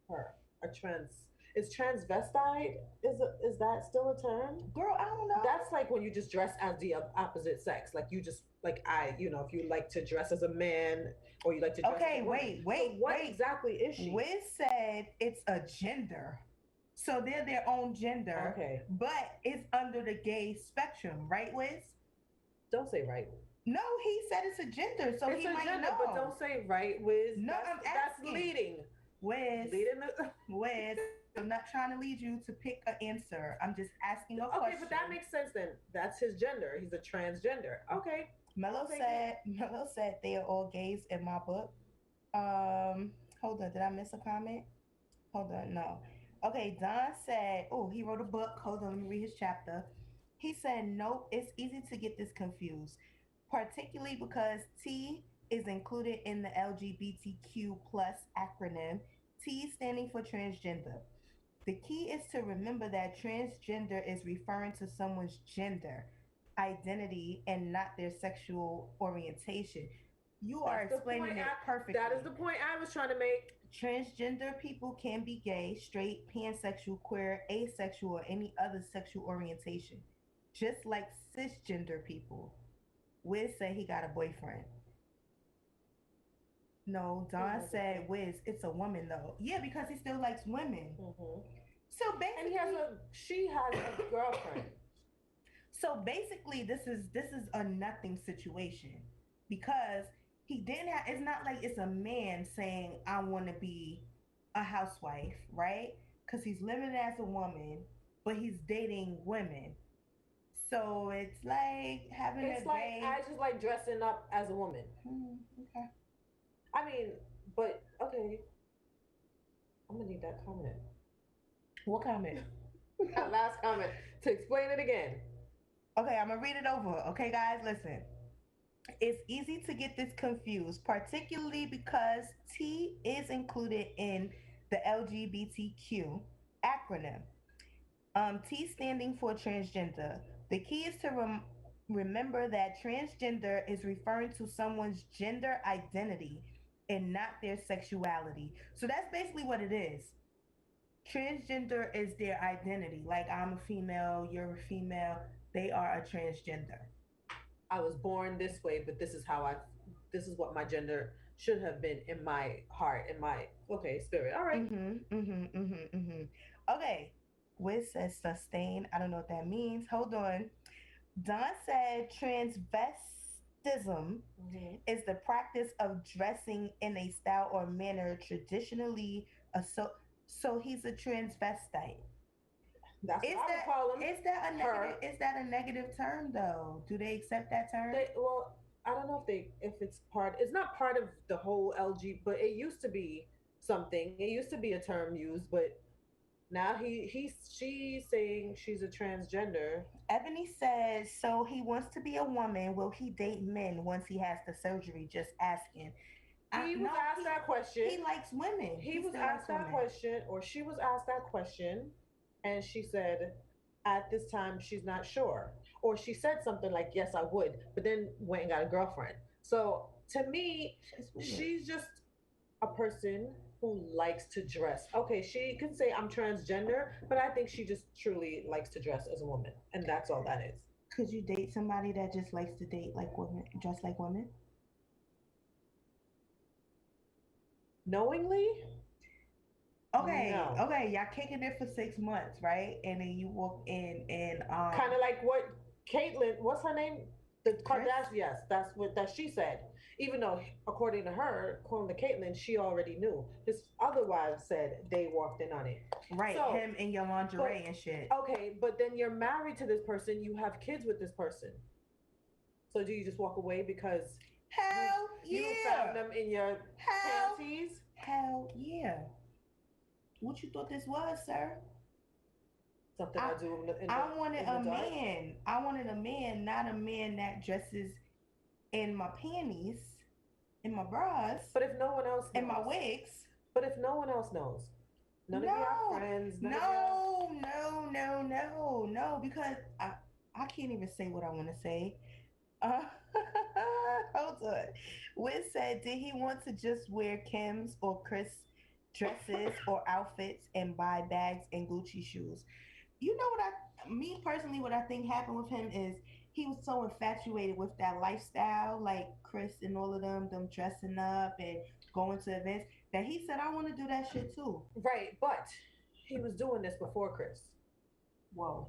her? A trans? Is transvestite? Is that still a term? Girl, I don't know. That's like when you just dress as the opposite sex. Like you just like if you like to dress as a man or you like to dress as a woman. wait, So what exactly is she? Wiz said it's a gender. So they're their own gender. Okay. But it's under the gay spectrum, right, Wiz? Don't say right. No, he said it's a gender, so It's he a might gender, know. but don't say right, Wiz. No, I'm that's asking. leading. Wiz, Leading I'm not trying to lead you to pick an answer. I'm just asking a question. Okay, but that makes sense then. That's his gender. He's a transgender. Okay. Mello said they are all gays in my book. Hold on, did I miss a comment? Hold on, no. Okay, Don said, oh, he wrote a book. Hold on, let me read his chapter. He said, nope, it's easy to get this confused, particularly because T is included in the LGBTQ plus acronym, T standing for transgender. The key is to remember that transgender is referring to someone's gender, identity, and not their sexual orientation. You are explaining it perfectly. That is the point I was trying to make. Transgender people can be gay, straight, pansexual, queer, asexual, or any other sexual orientation, just like cisgender people. Wiz said he got a boyfriend. No, Don said Wiz, it's a woman though. Yeah, because he still likes women. Mm-hmm. So basically, and she has a girlfriend. So basically, this is a nothing situation because he didn't have. It's not like it's a man saying I want to be a housewife, right? Because he's living as a woman, but he's dating women. So it's like having I just like dressing up as a woman. Okay. I mean, but okay. I'm gonna need that comment. What comment? That last comment to explain it again. Okay, I'm gonna read it over. Okay, guys, listen. It's easy to get this confused, particularly because T is included in the LGBTQ acronym. T standing for transgender. The key is to remember that transgender is referring to someone's gender identity and not their sexuality. So that's basically what it is. Transgender is their identity. Like I'm a female, you're a female. They are a transgender. I was born this way, but this is what my gender should have been in my heart, in my spirit. All right. Okay. Wiz says sustain. I don't know what that means. Hold on. Don said transvestism is the practice of dressing in a style or manner traditionally so he's a transvestite. That's what I would call him. Is that a negative term though? Do they accept that term? I don't know if it's part. It's not part of the whole LG, but it used to be something. It used to be a term used, but now she's saying she's a transgender. Ebony says, so he wants to be a woman. Will he date men once he has the surgery? Just asking. He was asked that question. He likes women. He was asked that question, or she was asked that question. and she said at this time she's not sure, or she said something like yes I would, but then went and got a girlfriend. So to me, She's weird. she's just a person who likes to dress. Okay, she can say I'm transgender, but I think she just truly likes to dress as a woman, and that's all that is. Could you date somebody that just likes to date like women, dress like women? Knowingly, Okay, no. okay, y'all kicking it for 6 months, right? And then you walk in and Kind of like what Caitlyn, what's her name? The Chris? Kardashian. Yes, that's what that she said. Even though, according to her, according to Caitlyn, she already knew. His other wives said they walked in on it. right, So, him in your lingerie but- and shit. Okay, but then you're married to this person. You have kids with this person. So do you just walk away because Hell you yeah. found them in your Hell, panties? hell yeah. What you thought this was, sir? Something I do in the, I wanted in the a dark? man. I wanted a man, not a man that dresses in my panties, in my bras, But if no one else knows, in my wigs. but if no one else knows, none of your friends, none of your No, because I can't even say what I want to say. Uh, hold on. Wiz said, did he want to just wear Kim's or Chris dresses or outfits and buy bags and Gucci shoes? You know what me personally, what I think happened with him is he was so infatuated with that lifestyle, like Chris and all of them dressing up and going to events, that he said, I want to do that shit too. right. But he was doing this before Chris, Whoa.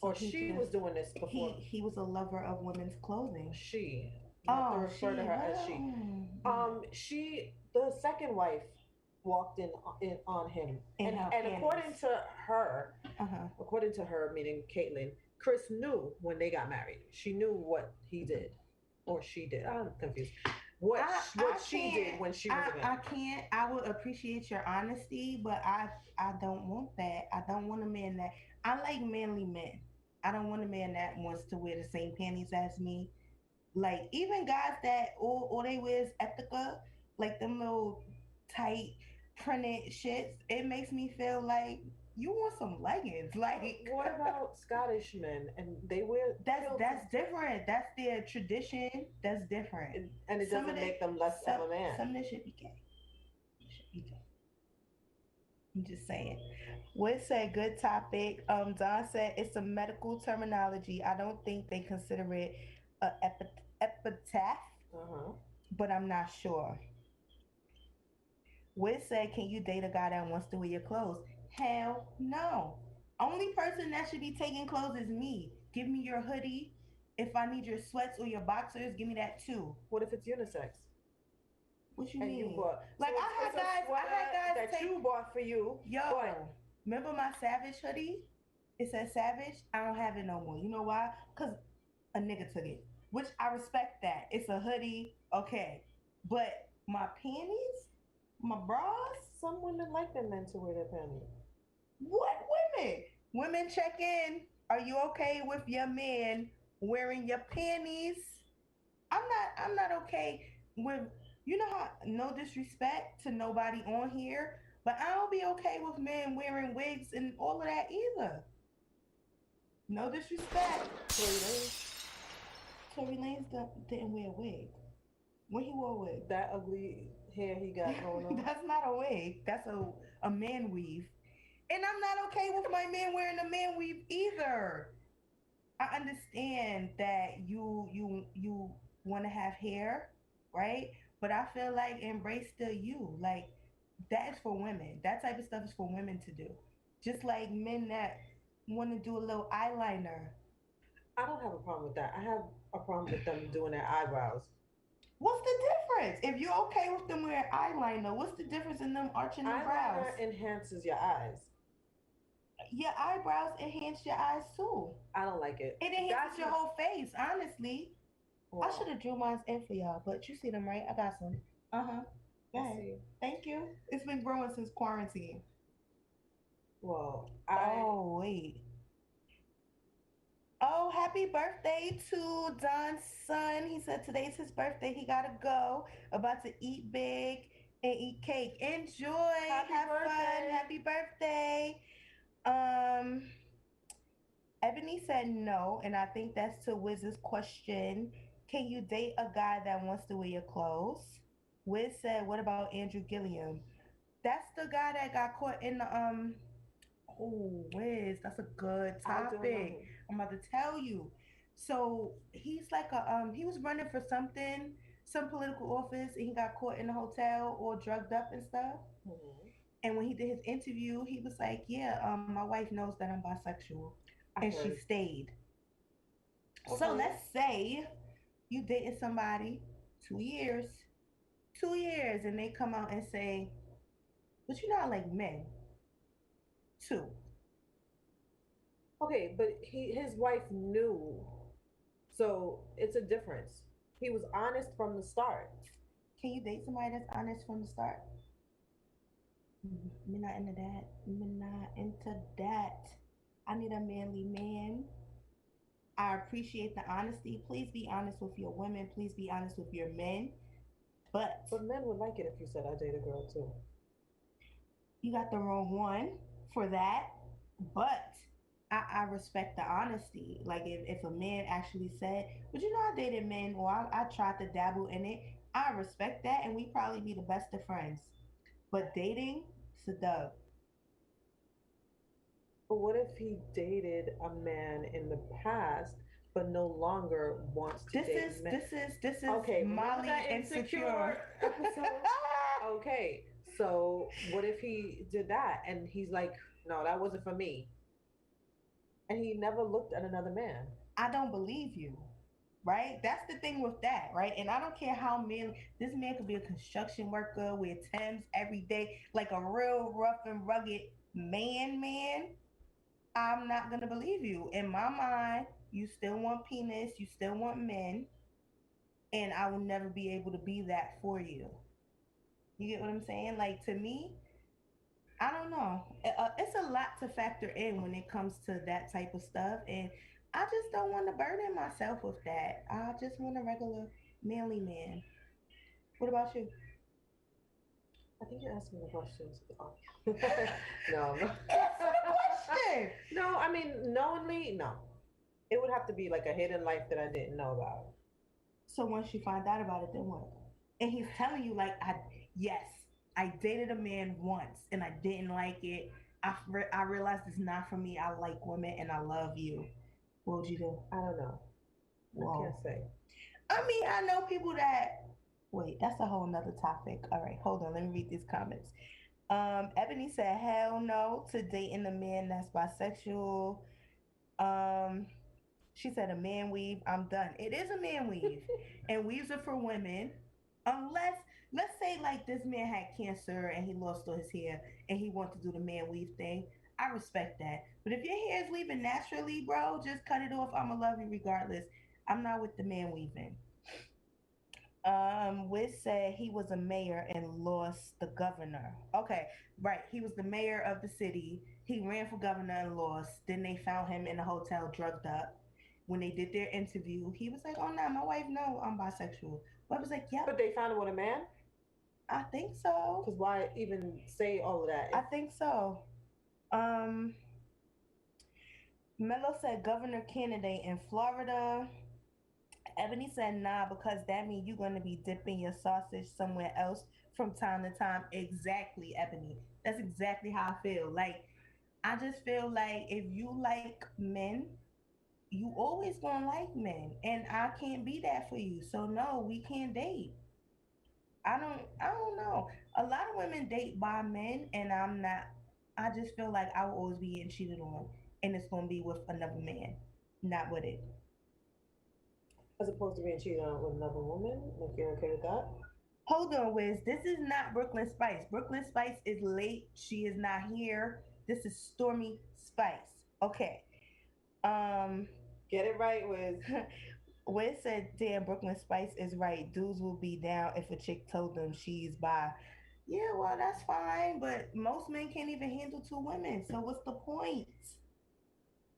or he she just- was doing this before. He was a lover of women's clothing. She. You have to refer to her as she. She, the second wife, walked in on him, In and her according panties. to her, Uh-huh. according to her, meaning Caitlyn, Chris knew when they got married. She knew what he did, or she did. I'm confused. What she did when she was I married. can't. I would appreciate your honesty, but I don't want that. I don't want a man that I like manly men. I don't want a man that wants to wear the same panties as me. Like even guys that all they wear is Ethica, like them little tight printed shits. It makes me feel like you want some leggings. Like What about Scottish men? And they wear that's different. That's their tradition. That's different. and it Some doesn't of make them less of a man. Some of this should be gay. It should be gay. I'm just saying. Wiz said, good topic. Don said it's a medical terminology. I don't think they consider it a epitaph, but I'm not sure. Wiz said, can you date a guy that wants to wear your clothes? Hell no. Only person that should be taking clothes is me. Give me your hoodie. If I need your sweats or your boxers, give me that too. What if it's unisex? What you And mean? you bought Like, so I had it's a guys sweater that take- you bought for you. Yo, but remember my Savage hoodie? It said Savage. I don't have it no more. You know why? Because a nigga took it, which I respect that. It's a hoodie, okay. But my panties, my bras, some women like their men to wear their panties. what women? Women check in. Are you okay with your man wearing your panties? I'm not okay with, you know how, no disrespect to nobody on here, but I don't be okay with men wearing wigs and all of that either. No disrespect. Tory Lanez didn't wear a wig. When he wore a wig? That ugly hair he got going on. That's not a wig. That's a man weave. And I'm not okay with my man wearing a man weave either. I understand that you want to have hair, right? But I feel like embrace the you. Like that is for women. That type of stuff is for women to do. Just like men that want to do a little eyeliner. I don't have a problem with that. I have a problem with them doing their eyebrows. What's the difference? If you're okay with them wearing eyeliner, what's the difference in them arching their brows? Eyeliner enhances your eyes. Your eyebrows enhance your eyes too. I don't like it. It enhances your whole face, honestly. Well, I should have drew mine in for y'all, but you see them, right? I got some. I Okay. see. Thank you. It's been growing since quarantine. Well, Oh, wait. Oh, happy birthday to Don's son. He said today's his birthday. He got to go. About to eat big and eat cake. Enjoy. Happy Have birthday. fun. Happy birthday. Um, Ebony said no, and I think that's to Wiz's question. Can you date a guy that wants to wear your clothes? Wiz said, what about Andrew Gilliam? That's the guy that got caught in the oh, Wiz, that's a good I don't know. topic. I'm about to tell you. So he's like he was running for something, some political office, and he got caught in a hotel all drugged up and stuff. Mhm. And when he did his interview, he was like, "Yeah, my wife knows that I'm bisexual, I and she heard. stayed." So Okay. let's say you dated somebody 2 years, 2 years, and they come out and say, "But you're not like men, too." Okay, but his wife knew, so it's a difference. He was honest from the start. Can you date somebody that's honest from the start? Me not into that. Me not into that. I need a manly man. I appreciate the honesty. Please be honest with your women. Please be honest with your men. But But men would like it if you said I date a girl too. you got the wrong one for that. But I respect the honesty. Like if a man actually said, but you know, I dated men or I tried to dabble in it, I respect that and we probably be the best of friends. But dating, it's a dub. But what if he dated a man in the past but no longer wants to date men? This is Okay, remember Molly that insecure. episode? Okay, so what if he did that and he's like, no, that wasn't for me, and he never looked at another man? I don't believe you. Right? That's the thing with that, right? And I don't care how man this man could be a construction worker, wear Timbs every day, like a real rough and rugged man. I'm not gonna believe you. In my mind, you still want penis, you still want men, and I will never be able to be that for you. You get what I'm saying? Like to me, I don't know. It's a lot to factor in when it comes to that type of stuff, and I just don't want to burden myself with that. I just want a regular manly man. What about you? I think you're asking the questions. No, no. Answer the question. No, I mean, knowingly, no. It would have to be like a hidden life that I didn't know about. So once you find out about it, then what? And he's telling you like, yes, I dated a man once and I didn't like it. I realized it's not for me. I like women and I love you. What would you do? I don't know. I Whoa. can't say. I mean, I know people that. Wait, that's a whole nother topic. All right, hold on. Let me read these comments. Ebony said, "Hell no to dating a man that's bisexual." Um, she said, "A man weave. I'm done." It is a man weave, and weaves are for women, unless let's say like this man had cancer and he lost all his hair and he wants to do the man weave thing. I respect that. But if your hair is weaving naturally, bro, just cut it off. I'ma love you regardless. I'm not with the man weaving. Wiz said he was a mayor and lost the governor. Okay, right. He was the mayor of the city. He ran for governor and lost. Then they found him in a hotel drugged up. When they did their interview, he was like, "Oh no, my wife know I'm bisexual." But I was like, "Yep, But they found him with a man? I think so. Because why even say all of that? I think so." Um, Mello said governor candidate in Florida. Ebony said nah because that means you're gonna be dipping your sausage somewhere else from time to time. Exactly, Ebony. That's exactly how I feel. Like I just feel like if you like men, you always gonna like men, and I can't be that for you. So no, we can't date. I don't know. A lot of women date by men, and I'm not. I just feel like I will always be getting cheated on, and it's gonna be with another man, not with it. As opposed to being cheated on with another woman? Like, you're okay with that? Hold on, Wiz. This is not Brooklyn Spice. Brooklyn Spice is late. She is not here. This is Stormy Spice. Okay. Um, Get it right, Wiz. Wiz said, "Damn, Brooklyn Spice is right. Dudes will be down if a chick told them she's bi." Yeah, well, that's fine, but most men can't even handle two women. So what's the point?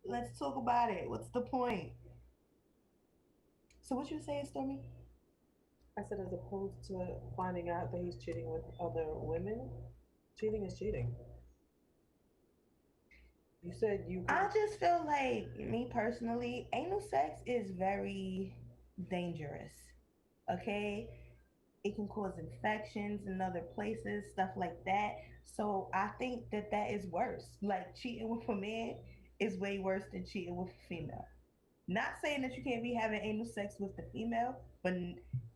Let's talk about it. What's the point? So what you saying, Stormy? I said, as opposed to finding out that he's cheating with other women, cheating is cheating. You said you. I just feel like, me personally, anal sex is very dangerous. Okay? It can cause infections in other places, stuff like that. So I think that that is worse. Like cheating with a man is way worse than cheating with a female. Not saying that you can't be having anal sex with the female, but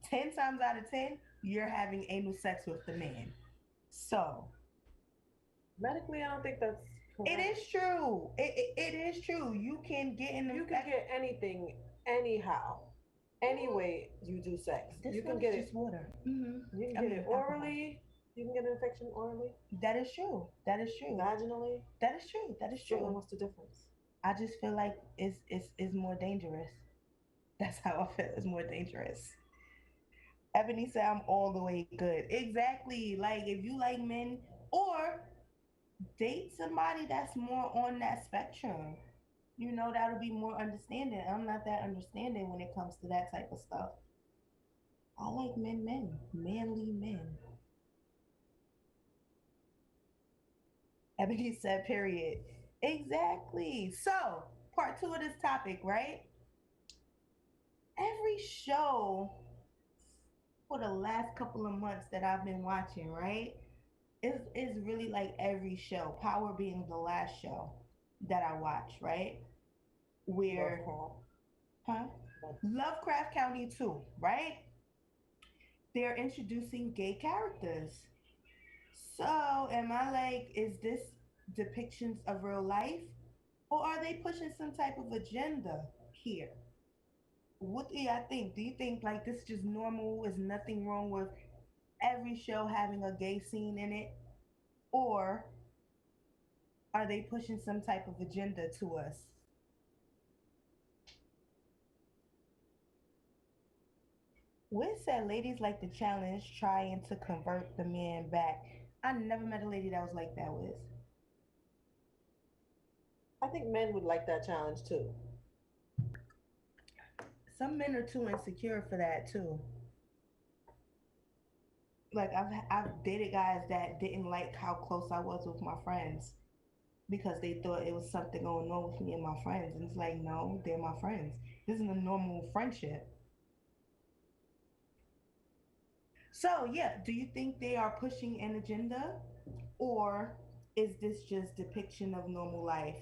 10 times out of 10, you're having anal sex with the man. So Medically, I don't think that's it correct. is true. It is true. You can get an You can get anything, anyhow, any way you do sex. This You can one get is it. just water. You can get it orally. You can get an infection orally, That is true. That is true. vaginally. That is true. That is So then true. what's the difference? I just feel like it's more dangerous. That's how I feel. It's more dangerous. Ebony said I'm all the way good. Exactly. Like if you like men, or date somebody that's more on that spectrum. You know, that'll be more understanding. I'm not that understanding when it comes to that type of stuff. I like manly men. Ebony said, period. Exactly. So, part two of this topic, right? Every show for the last couple of months that I've been watching, right? Is really like every show, Power being the last show that I watched, right? Where, huh? Lovecraft County 2, right? They're introducing gay characters. So, am I like, is this depictions of real life? Or are they pushing some type of agenda here? What do y'all think? Do you think like this is just normal? Is nothing wrong with every show having a gay scene in it? Or are they pushing some type of agenda to us? Wiz said ladies like the challenge trying to convert the man back. I never met a lady that was like that, Wiz. I think men would like that challenge too. Some men are too insecure for that too. Like I've dated guys that didn't like how close I was with my friends because they thought it was something going on with me and my friends. And it's like, no, they're my friends. This is a normal friendship. So yeah, do you think they are pushing an agenda, or is this just depiction of normal life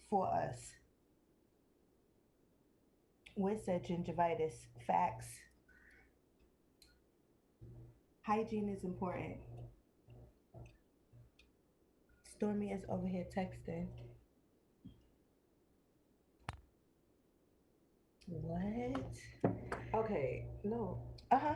for us? Wiz said gingivitis. Facts. Hygiene is important. Stormy is over here texting. What? Okay, no. Uh-huh.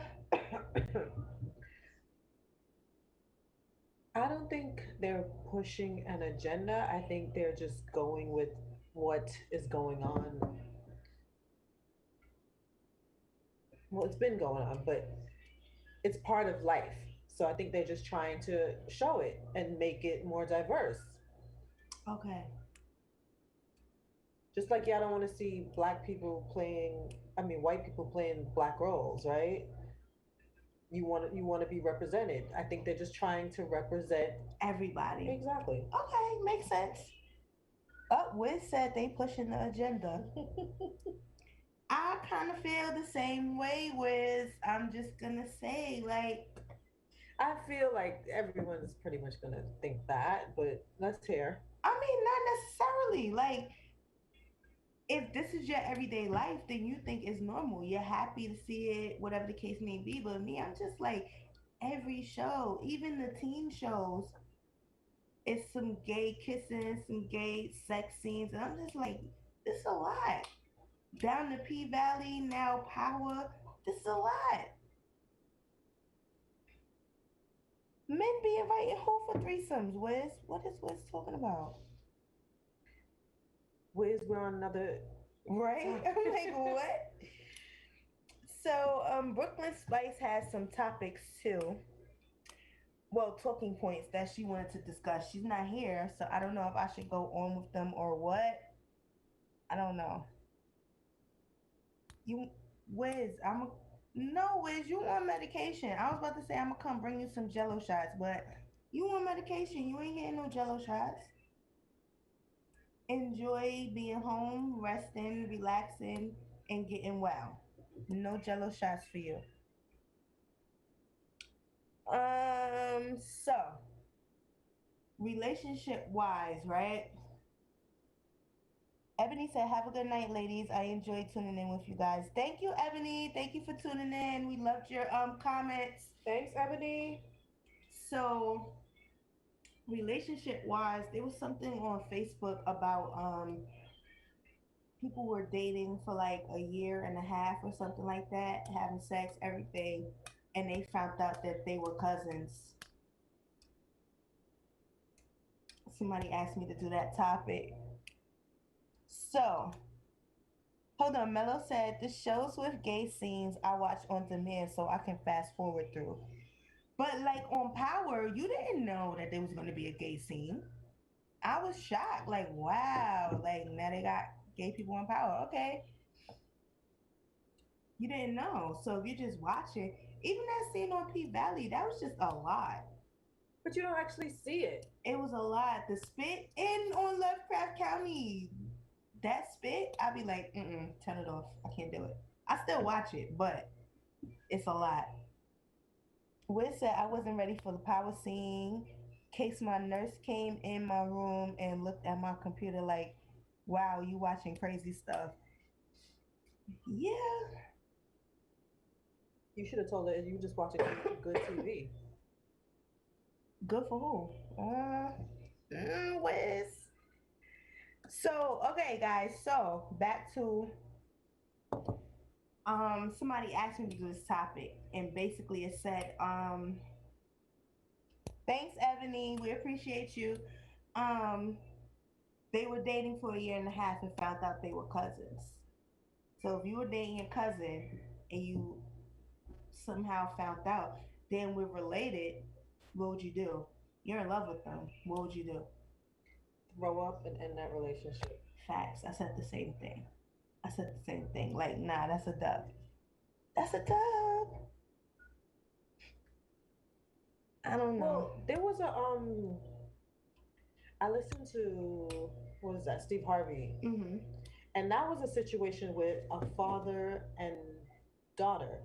I don't think they're pushing an agenda. I think they're just going with what is going on. Well, it's been going on, but it's part of life. So I think they're just trying to show it and make it more diverse. Okay. Just like y'all don't want to see black people playing, I mean, white people playing black roles, right? You want to be represented. I think they're just trying to represent Everybody. exactly. Okay, makes sense. Wiz said they pushing the agenda. I kind of feel the same way, Wiz. I'm just gonna say, like, I feel like everyone's pretty much gonna think that, but let's hear. I mean, not necessarily. Like, if this is your everyday life, then you think it's normal. You're happy to see it, whatever the case may be. But me, I'm just like, every show, even the teen shows, it's some gay kissing, some gay sex scenes. And I'm just like, this is a lot. Down the P Valley, now Power, this is a lot. Men be inviting who for threesomes, Wiz? What is Wiz talking about? Wiz, we're on another. Right? I'm like, what? So, Brooklyn Spice has some topics too. Well, talking points that she wanted to discuss. She's not here, so I don't know if I should go on with them or what. I don't know. You, Wiz, no, Wiz, you on medication. I was about to say I'm gonna come bring you some Jello shots, but you on medication. You ain't getting no Jello shots. enjoy being home, resting, relaxing, and getting well. No jello shots for you. So relationship wise, right? Ebony said, "Have a good night, ladies. I enjoyed tuning in with you guys." Thank you, Ebony. Thank you for tuning in. We loved your comments. Thanks, Ebony. So relationship wise, there was something on Facebook about people were dating for like a year and a half or something like that, having sex, everything, and they found out that they were cousins. Somebody asked me to do that topic. So, hold on. Mello said, the shows with gay scenes I watch on demand so I can fast forward through. But like on Power, you didn't know that there was going to be a gay scene. I was shocked. Like, wow. Like, now they got gay people on Power. Okay. You didn't know. So if you just watch it, even that scene on P Valley, that was just a lot. But you don't actually see it. It was a lot. The spit in on Lovecraft County, that spit, I'd be like, turn it off. I can't do it. I still watch it, but it's a lot. Wiz said I wasn't ready for the power scene. Case my nurse came in my room and looked at my computer like, wow, you watching crazy stuff. Yeah. You should have told her you just watching good TV. Good for who? Wiz. So, okay, guys. So, back to somebody asked me to do this topic, and basically it said, thanks, Ebony. We appreciate you. They were dating for a year and a half and found out they were cousins. So if you were dating your cousin and you somehow found out, then we're related, what would you do? You're in love with them. What would you do? Grow up and end that relationship. Facts. I said the same thing. Like, nah, that's a dub. That's a dub. I don't know. Well, there was a I listened to what is that, Steve Harvey, and that was a situation with a father and daughter.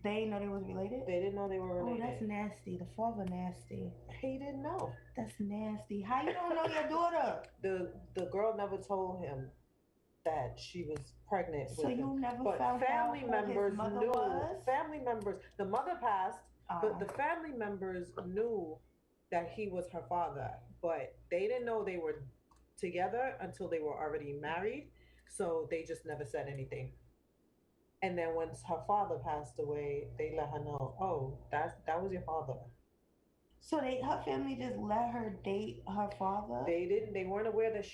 They didn't know they was related? They didn't know they were related. Oh, that's nasty. The father nasty. He didn't know. That's nasty. How you don't know your daughter? The girl never told him that she was pregnant so with him. You never but found family out members his mother knew. Was? Family members. The mother passed, but the family members knew that he was her father. But they didn't know they were together until they were already married. So they just never said anything. And then once her father passed away, they let her know, oh, that was your father. So her family just let her date her father? They weren't aware that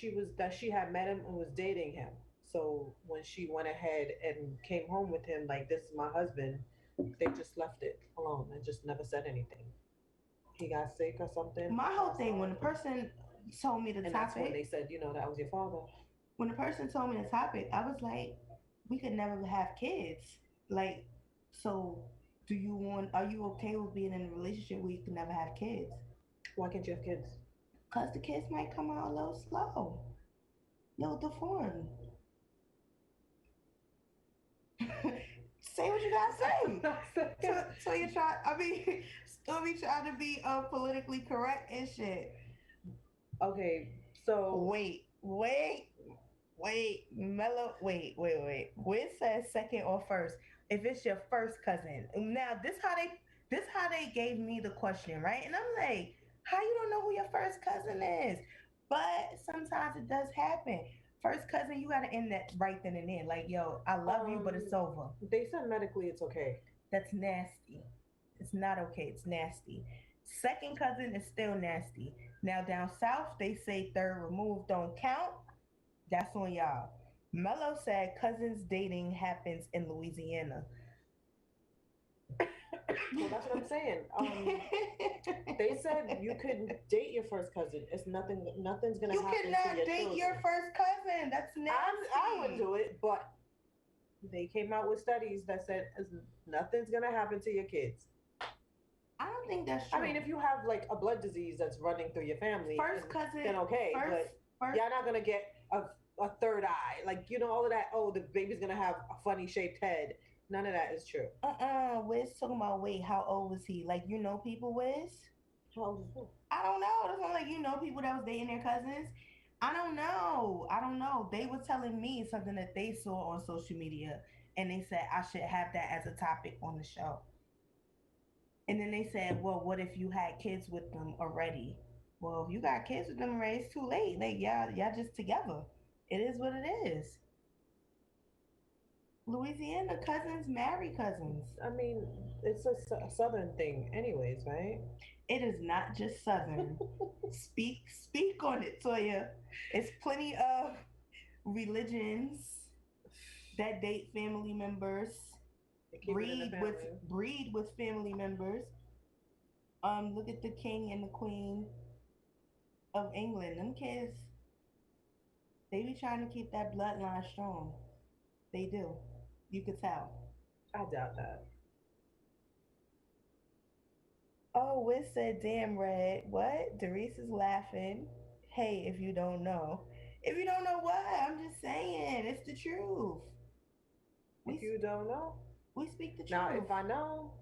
she had met him and was dating him. So when she went ahead and came home with him, like, this is my husband, they just left it alone and just never said anything. He got sick or something. My whole thing, when the person told me the topic, that's when they said, that was your father. When the person told me the topic, I was like, we could never have kids. Like, so are you okay with being in a relationship where you can never have kids? Why can't you have kids? Because the kids might come out a little slow, a little deformed. Say what you gotta say. So you're trying, still be trying to be politically correct and shit. Okay, so. Wait, Mello, wait. Wiz says second or first. If it's your first cousin. Now, this how they gave me the question, right? And I'm like, how you don't know who your first cousin is? But sometimes it does happen. First cousin, you gotta end that right then and there. Like, yo, I love you, but it's over. They said medically it's okay. That's nasty. It's not okay. It's nasty. Second cousin is still nasty. Now, down south, they say third removed don't count. That's on y'all. Mello said cousins dating happens in Louisiana. Well, that's what I'm saying. They said you could date your first cousin. It's nothing's gonna happen. You cannot to your date children. your first cousin. That's nasty. I would do it, but they came out with studies that said nothing's gonna happen to your kids. I don't think that's true. I mean, if you have like a blood disease that's running through your family, first cousin, then okay. First, Y'all not gonna get a third eye, like all of that. Oh, the baby's gonna have a funny shaped head. None of that is true. Wiz talking about, wait, how old was he? Like, people, Wiz? How old is who? I don't know. That's not like people that was dating their cousins. I don't know. I don't know. They were telling me something that they saw on social media, and they said I should have that as a topic on the show. And then they said, well, what if you had kids with them already? Well, if you got kids with them already, it's too late. Like, y'all just together. It is what it is. Louisiana cousins marry cousins. I mean, it's a southern thing, anyways, right? It is not just southern. Speak on it, Toya. It's plenty of religions that date family members, breed with family members. Look at the king and the queen of England. Them kids, they be trying to keep that bloodline strong. They do. You could tell. I doubt that. Oh, Wiz said, damn, Red. What? Doris is laughing. Hey, if you don't know. If you don't know what? I'm just saying. It's the truth. If you don't know? We speak the truth. Now, if I know,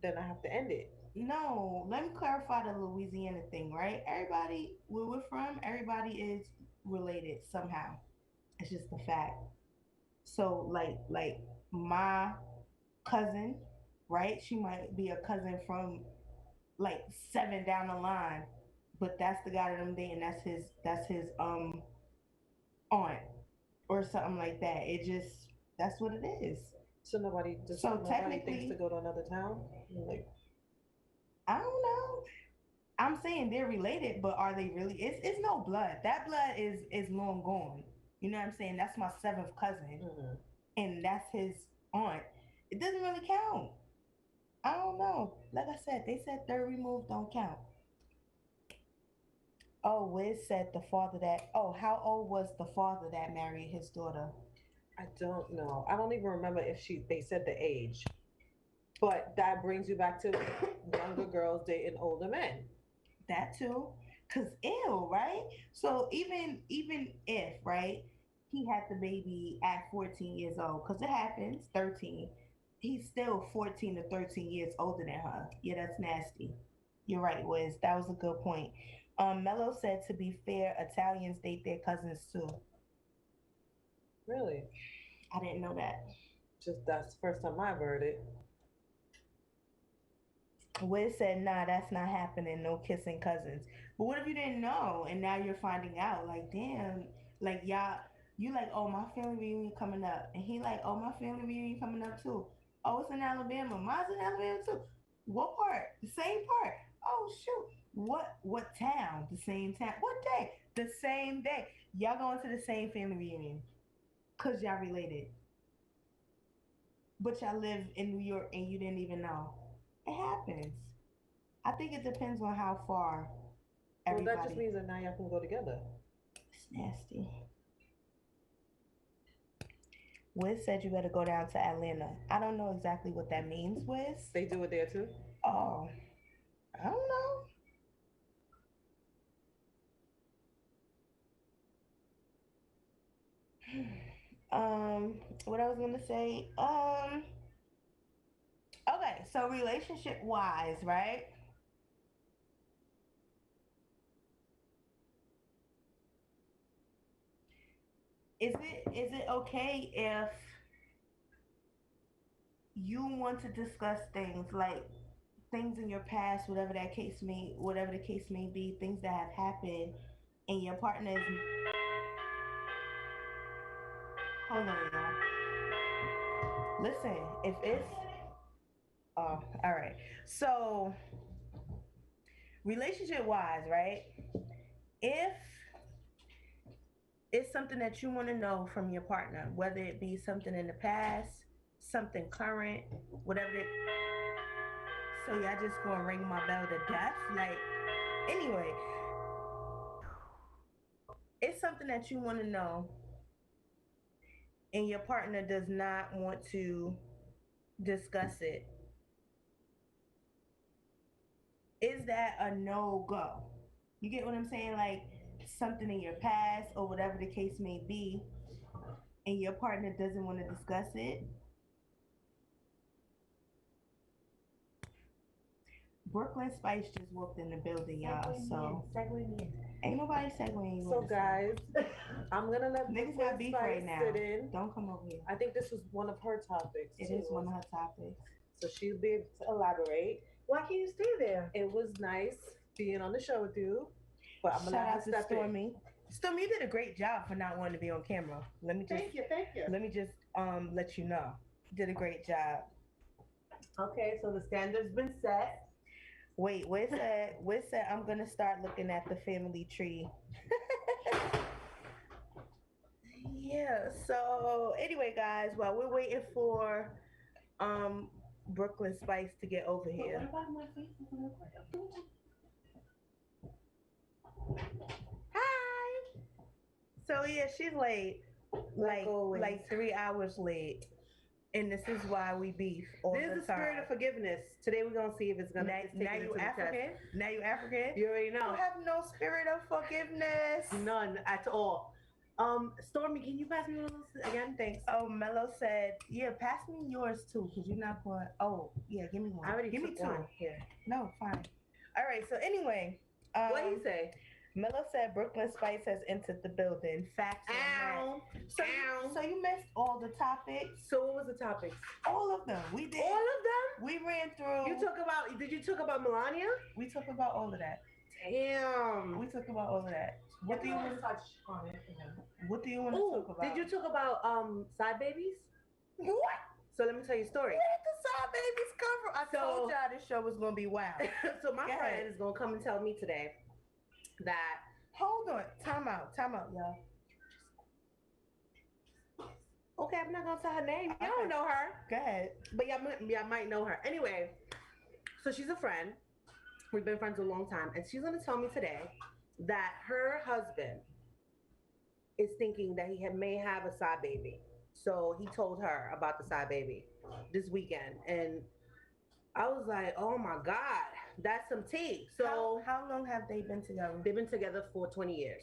then I have to end it. No, let me clarify the Louisiana thing, right? Everybody, where we're from, everybody is related somehow. It's just a fact. So, like my cousin, right? She might be a cousin from like 7 down the line, but that's the guy that I'm dating. That's his aunt or something like that. That's what it is. So nobody thinks to go to another town? Like, I don't know. I'm saying they're related, but are they really? It's no blood. That blood is long gone. You know what I'm saying? That's my 7th cousin, and that's his aunt. It doesn't really count. I don't know. Like I said, they said third remove don't count. Oh, Wiz said the father that. Oh, how old was the father that married his daughter? I don't know. I don't even remember if they said the age. But that brings you back to younger girls dating older men. That too. Cause ew, right? So even if, right, he had the baby at 14 years old, because it happens, 13, he's still 14 to 13 years older than her. Yeah, that's nasty. You're right, Wiz. That was a good point. Mello said, to be fair, Italians date their cousins too. Really? I didn't know that. That's the first time I've heard it. Wiz said, nah, that's not happening. No kissing cousins. But what if you didn't know and now you're finding out? Like, damn, like y'all, you like, oh, my family reunion coming up. And he like, oh, my family reunion coming up too. Oh, it's in Alabama. Mine's in Alabama too. What part? The same part. Oh, shoot. What town? The same town. What day? The same day. Y'all going to the same family reunion. Because y'all related. But y'all live in New York and you didn't even know. It happens. I think it depends on how far everybody. Well, that just means that now y'all can go together. It's nasty. Wiz said you better go down to Atlanta. I don't know exactly what that means, Wiz. They do it there too? Oh, I don't know. What I was gonna say, okay, so relationship wise, right? Is it okay if you want to discuss things like things in your past, whatever the case may be, things that have happened, and your partner is. Hold on, y'all. Listen, if it's. Oh, all right. So, relationship wise, right? If it's something that you want to know from your partner, whether it be something in the past, something current, whatever it. So y'all just gonna ring my bell to death? Like, anyway, it's something that you want to know and your partner does not want to discuss it. Is that a no-go? You get what I'm saying? Like, something in your past or whatever the case may be, and your partner doesn't want to discuss it, Brooklyn Spice just walked in the building, y'all. So ain't nobody segueing you. So guys, I'm gonna let niggas Brooklyn got beef Spice right now. sit in. Don't come over here. I think this was one of her topics. It too. is one of her topics. So she'll be able to elaborate. Why can't you stay there? It was nice being on the show with you. But I'm gonna Shout have out to to step in. Stormy. Stormy, you did a great job for not wanting to be on camera. Let me just Thank you. let me just let you know. You did a great job. Okay, so the standard's been set. Wait, Wiz said I'm gonna start looking at the family tree. Yeah, so anyway guys, while we're waiting for Brooklyn Spice to get over here. What about my face? Hi. So yeah, she's late. Like always. like 3 hours late. And this is why we beef all There's the the time. spirit of forgiveness. Today we're gonna see if it's gonna Now you African? Now you African? You already You know. have no spirit of forgiveness. None at all. Stormy, can you pass me one of those again? Thanks. Oh, Mello said, yeah, pass me yours too, because you're not going. Oh, yeah, give me one. I already give me took two. one. Here. No, fine. All right, so anyway. What did he say? Mello said Brooklyn Spice has entered the building. Facts on that. Ow. So, Ow. so you missed all the topics. So what was the topics? All of them. We did. All of them? We ran through. Did you talk about Melania? We talked about all of that. Damn. We talked about all of that. What do you want to touch on it? What do you want to Ooh, talk about? did you talk about side babies? What? So let me tell you a story. Where did the side babies come from? I So- told y'all this show was gonna be wild. So my Go friend ahead. is gonna come and tell me today that Hold on. Time out, y'all. okay, I'm not gonna say her name. You Okay. don't know her. Go ahead. But y'all might know her. Anyway, so she's a friend. We've been friends a long time. And she's going to tell me today that her husband is thinking that may have a side baby. So he told her about the side baby this weekend. And I was like, oh my God, that's some tea. So how long have they been together? they've been together for 20 years.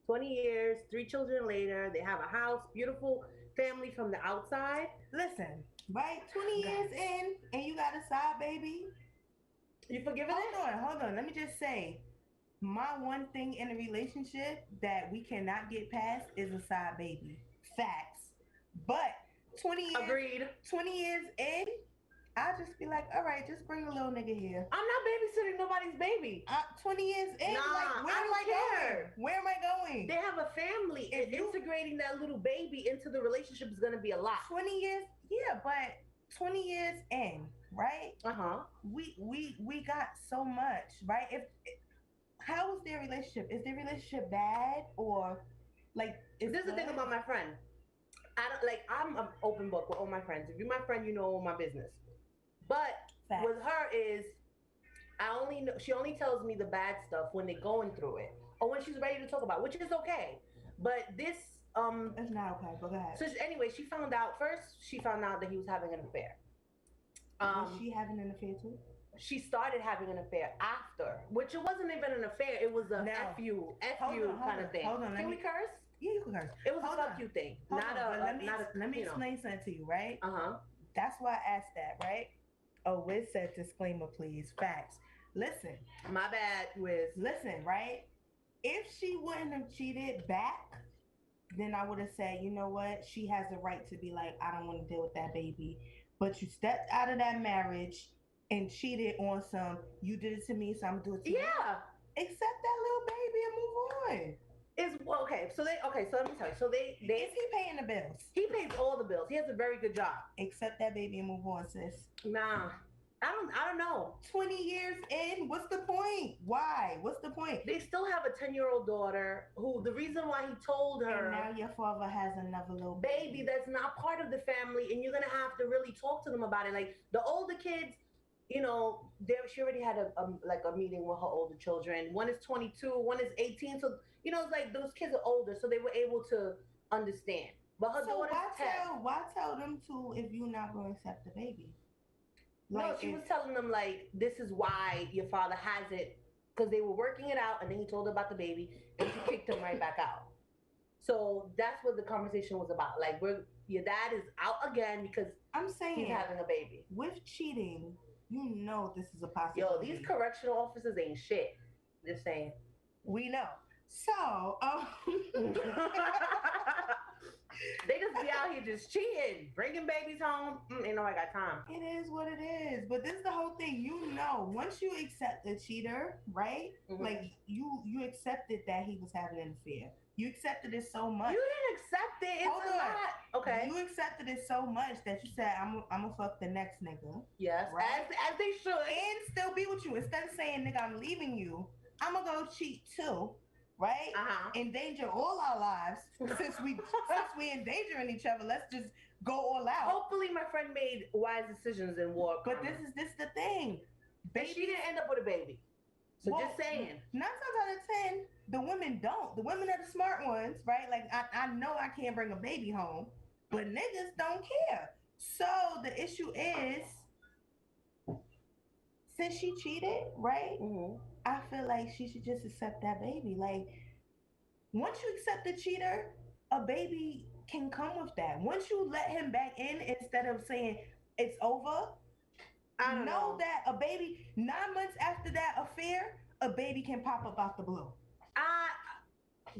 20 years, 3 children later. They have a house, beautiful family from the outside. Listen, right? 20 years in, and you got a side baby. You forgiving it? Hold on. Let me just say, my one thing in a relationship that we cannot get past is a side baby. Facts. But 20 years, Agreed. 20 years in, I'll just be like, all right, just bring a little nigga here. I'm not babysitting nobody's baby. 20 years in, Nah, like, where I am don't I going? care. Where am I going? They have a family, and integrating that little baby into the relationship is going to be a lot. 20 years, yeah, but 20 years in, right? Uh-huh. We got so much, right? How is their relationship? Is their relationship bad or like? This is the thing about my friend. I'm an open book with all my friends. If you're my friend, you know all my business. But Facts. with her is, she only tells me the bad stuff when they're going through it or when she's ready to talk about it, which is okay. But this, it's not okay. But go ahead. so anyway, she found out that he was having an affair. Was she having an affair too? She started having an affair after, which it wasn't even an affair. It was a Now, F you hold on, kind of thing. hold on, let Can we me- curse? Yeah, you can curse. It was Hold a on. fuck you thing, Hold not on, a. but let me not a, let me you know. explain something to you, right? Uh-huh. That's why I asked that, right? Oh, Wiz said disclaimer, please. Facts. Listen, My bad, Wiz. listen, right? If she wouldn't have cheated back, then I would have said, you know what? She has the right to be like, I don't want to deal with that baby. But you stepped out of that marriage and cheated on some, you did it to me, so I'm gonna do it to you. Yeah. Accept that little baby and move on. Okay. So let me tell you. So they Is he paying the bills? he pays all the bills. He has a very good job. Accept that baby and move on, sis. Nah, I don't know. 20 years in, what's the point? Why? What's the point? They still have a 10-year-old daughter who the reason why he told her, And now your father has another little baby, that's not part of the family, and you're gonna have to really talk to them about it. Like the older kids, you know, she already had a meeting with her older children. One is 22, one is 18. So you know, it's like those kids are older, so they were able to understand. But her So daughter's 10. why tell them to if you're not going to accept the baby? No, she was telling them like, this is why your father has it because they were working it out, and then he told her about the baby, and she kicked him right back out. So that's what the conversation was about. Like, your dad is out again because I'm saying he's having a baby. with cheating, you know this is a Yo, possibility. these correctional officers ain't shit. Just saying. We know. So, they just be out here just cheating, bringing babies home. Ain't nobody got time. it is what it is. But this is the whole thing. You know, once you accept the cheater, right? Mhm. Like you accepted that he was having an affair. You accepted it so much. You didn't accept it. It's Hold a on. lot. Okay. You accepted it so much that you said, I'm gonna fuck the next nigga. Yes. Right? As they should. And still be with you. Instead of saying, nigga, I'm leaving you, I'm gonna go cheat too. Right? Uh-huh. Endanger all our lives. Since we endangering each other, let's just go all out. Hopefully my friend made wise decisions in war. But this is the thing. But she didn't end up with a baby. So Well, just saying. 9 times out of 10, the women don't. The women are the smart ones, right? Like I know I can't bring a baby home, but niggas don't care. So the issue is, since she cheated, right? Mm-hmm. I feel like she should just accept that baby. Like, once you accept the cheater, a baby can come with that. Once you let him back in instead of saying it's over, I don't know. that a baby, 9 months after that affair, a baby can pop up out the blue.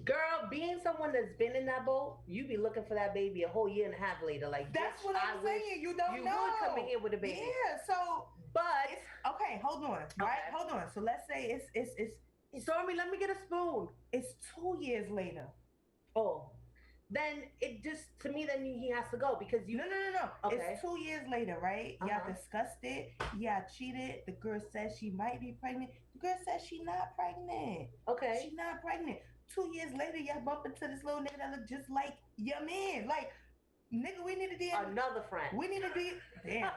Girl, being someone that's been in that boat, you be looking for that baby a whole year and a half later. Like, That's bitch, what I'm I wish saying. You don't you know. would come in here with a baby. Yeah, so But it's okay, hold on. Right? Okay. Hold on. So let's say it's Stormy, let me get a spoon. 2 years later. Oh, then it just, to me, then he has to go because you. No. Okay. It's 2 years later, right? Y'all Uh-huh. discussed it. Y'all cheated. The girl says she might be pregnant. The girl says she not pregnant. Okay. She not pregnant. 2 years later, y'all bump into this little nigga that look just like your man. Like, nigga, we need a DNA. Another friend. We need a damn.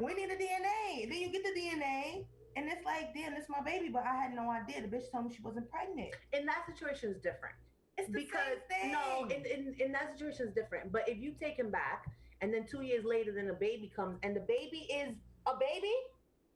We need a DNA. Then you get the DNA, and it's like, damn, this my baby, but I had no idea. The bitch told me she wasn't pregnant. In that situation is different. It's the Because same thing. no, in that situation is different. But if you take him back and then 2 years later, then a baby comes and the baby is a baby,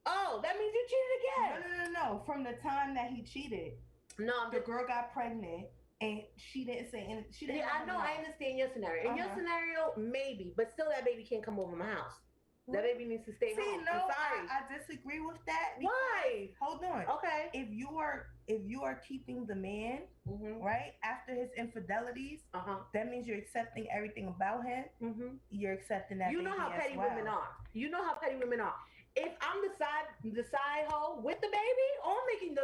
oh, that means you cheated again. No. From the time that he cheated, No, I'm the just, girl got pregnant, and she didn't say anything. She didn't. yeah, I know, I understand your scenario. In your Uh-huh. scenario, maybe, but still, that baby can't come over my house. That baby needs to stay See, home. no, I'm sorry. I disagree with that. because- Why? Hold on. Okay. If you are keeping the man, Mhm. right, after his infidelities, Uh huh. that means you're accepting everything about him. Mhm. You're accepting that. You know baby how as petty well. women are. You know how petty women are. If I'm the side hoe with the baby, I'm making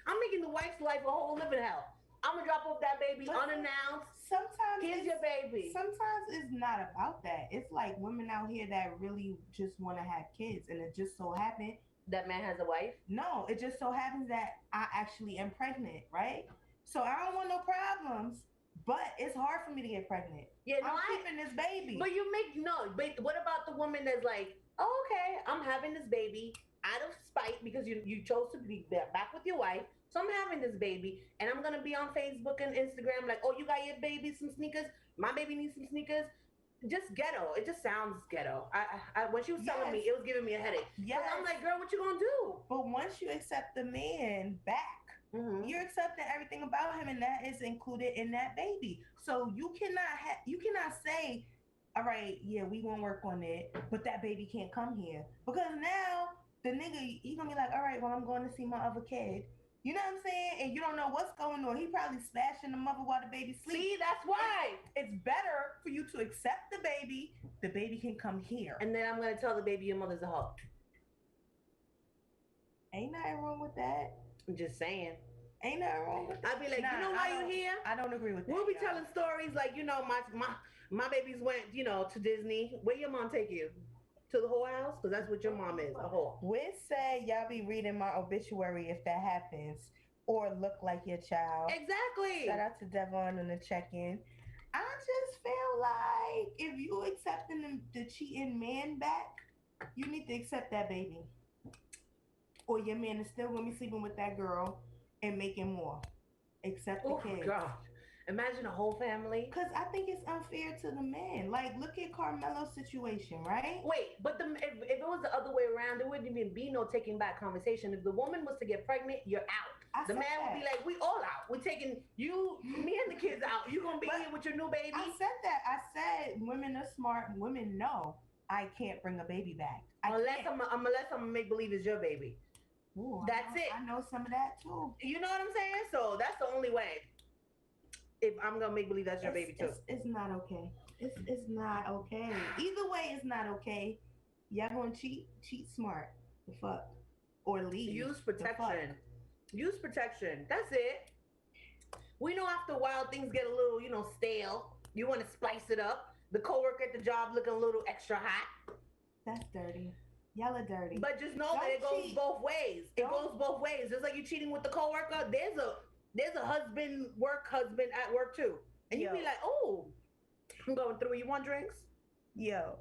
I'm making the wife's life a whole living hell. I'm gonna drop off that baby But unannounced. Sometimes Here's it's- your baby. Sometimes it's not about that. It's like women out here that really just want to have kids, and it just so happened. That man has a wife. No, it just so happens that I actually am pregnant, right? So I don't want no problems, but it's hard for me to get pregnant. Yeah, no, I'm keeping this baby. But you make no. But what about the woman that's like, oh, okay, I'm having this baby out of spite because you chose to be back with your wife. So I'm having this baby, and I'm gonna be on Facebook and Instagram like, oh, you got your baby some sneakers. My baby needs some sneakers. Just ghetto. It just sounds ghetto. I when she was telling me, Yes. it was giving me a headache. Yes. 'Cause I'm like, girl, what you gonna do? But once you accept the man back, Mhm. you're accepting everything about him, and that is included in that baby. So you cannot say, all right, yeah, we gonna work on it, but that baby can't come here, because now the nigga, he gonna be like, all right, well, I'm going to see my other kid. You know what I'm saying? And you don't know what's going on. He probably smashing the mother while the baby sleeps. See, that's why. It's better for you to accept the baby. The baby can come here. And then I'm gonna tell the baby your mother's a hoe. Ain't nothing wrong with that. I'm just saying. Ain't nothing wrong with that. I'd be like, Nah, you know I why you don't- here? I don't agree with that. We'll be y'all. telling stories like, you know, my babies went, you know, to Disney. Where your mom take you? To the whorehouse? Because that's what your mom is, a whore. WIZZ said y'all be reading my obituary if that happens, or look like your child. Exactly. Shout out to Devon on the check-in. I just feel like if you accepting the cheating man back, you need to accept that baby. Or your man is still gonna be sleeping with that girl and making more. Accept the Oh kids. God. Imagine a whole family. Because I think it's unfair to the men. Like, look at Carmelo's situation, right? Wait, but if it was the other way around, there wouldn't even be no taking back conversation. If the woman was to get pregnant, you're out. The man would be like, we all out. We're taking you, me and the kids out. You gonna be here with your new baby? I said that. I said women are smart. Women know I can't bring a baby back. Unless I'm gonna make believe it's your baby. Ooh, That's it. I know some of that too. You know what I'm saying? So that's the only way. If I'm gonna make believe that's your baby too. It's not okay. It's not okay. Either way, it's not okay. Y'all gonna cheat smart. The fuck. Or leave. Use protection. Use protection. That's it. We know after a while things get a little, stale. You want to spice it up. The coworker at the job looking a little extra hot. That's dirty. Y'all are dirty. But just know that it goes both ways. It goes both ways. Just like you cheating with the coworker, there's a work husband at work too. And you be like, oh, I'm going through. You want drinks? Yo,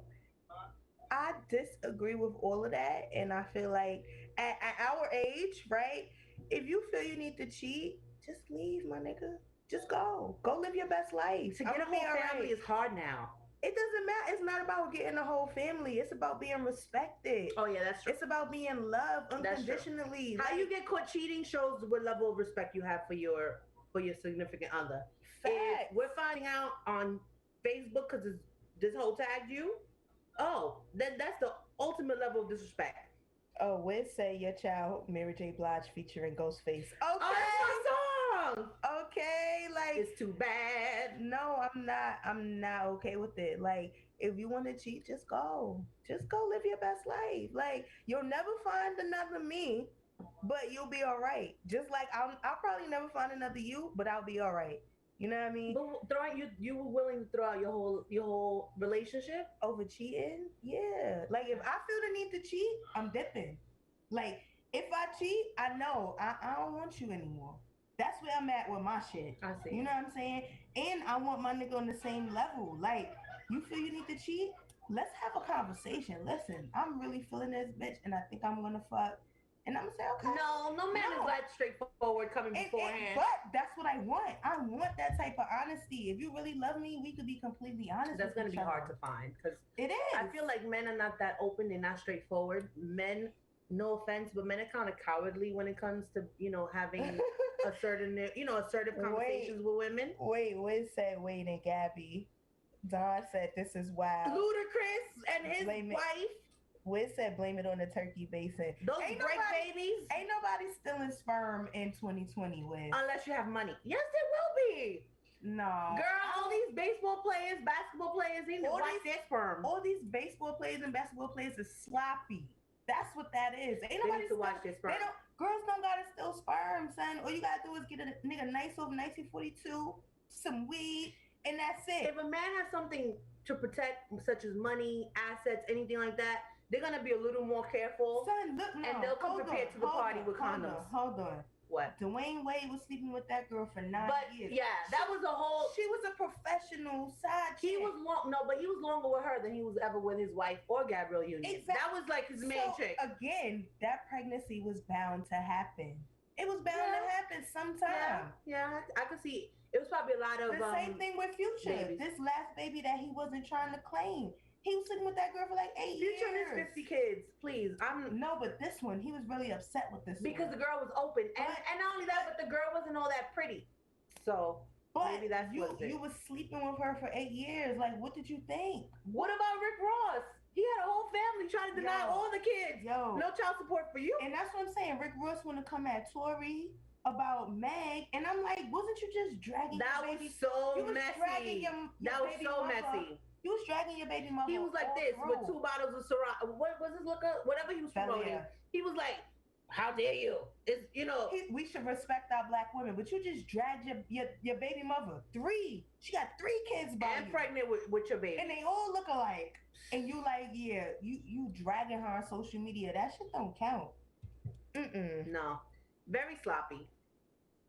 I disagree with all of that. And I feel like at our age, right? If you feel you need to cheat, just leave, my nigga. Just go. Go live your best life. To get a whole family is hard now. It doesn't matter. It's not about getting a whole family. It's about being respected. Oh yeah, that's true. It's about being loved unconditionally. How you get caught cheating shows what level of respect you have for your significant other. Facts. If we're finding out on Facebook because this whole tagged you, then that's the ultimate level of disrespect. Oh, WIZZ say your child Mary J. Blige featuring Ghostface. Okay. Oh, that's my song. Okay, like it's too bad. No, I'm not okay with it. Like, if you want to cheat, just go live your best life. Like, you'll never find another me, but you'll be all right. Just like I'll probably never find another you, but I'll be all right. You know what I mean? But you were willing to throw out your whole relationship over cheating? Yeah. Like, if I feel the need to cheat, I'm dipping. Like, if I cheat, I know I don't want you anymore. That's where I'm at with my shit. I see. You know what I'm saying? And I want my nigga on the same level. Like, you feel you need to cheat? Let's have a conversation. Listen, I'm really feeling this bitch, and I think I'm gonna fuck. And I'm gonna say, okay. No man is that straightforward coming beforehand. But that's what I want. I want that type of honesty. If you really love me, we could be completely honest. That's gonna be hard to find because it is. I feel like men are not that open. They're not straightforward. Men, no offense, but men are kind of cowardly when it comes to having assertive conversations with women. Wait, Wiz said Wade and Gabby. Don said this is wild. Ludacris and his wife. Wiz said blame it on the turkey basin. Those babies. Ain't nobody stealing sperm in 2020, Wiz. Unless you have money. Yes, there will be. No. Girl, all these baseball players, basketball players, they need to watch their sperm. All these baseball players and basketball players is sloppy. That's what that is. Ain't nobody need to watch their sperm. Girls don't gotta steal sperm, son. All you gotta do is get a nigga nice over 1942, some weed, and that's it. If a man has something to protect, such as money, assets, anything like that, they're gonna be a little more careful. Son, look now. And they'll come prepared to the party with condoms. Hold on. What? Dwayne Wade was sleeping with that girl for 9 years. Yeah, that was a whole. She was a professional side chick. He was but he was longer with her than he was ever with his wife or Gabrielle Union. Exactly. That was like his main chick. Again, that pregnancy was bound to happen. It was bound to happen sometime. Yeah, I could see. It was probably a lot of the same thing with Future. babies. This last baby that he wasn't trying to claim. He was sitting with that girl for like 8 years. Future and his 50 kids, please. No, but this one, he was really upset with this because one. the girl was open, and not only that, but the girl wasn't all that pretty. So maybe that's what you was sleeping with her for 8 years. Like, what did you think? What about Rick Ross? He had a whole family trying to deny all the kids. No child support for you. And that's what I'm saying. Rick Ross want to come at Tory about Meg, and I'm like, wasn't you just dragging your baby? That was so messy. That was so messy. He was dragging your baby mother. He was like this with 2 bottles of Syrah. What was his liquor? Whatever he was promoting. He was like, "How dare you?" It's we should respect our black women, but you just dragged your baby mother 3. She got 3 kids by and pregnant with your baby, and they all look alike. And you like, you dragging her on social media. That shit don't count. No, very sloppy.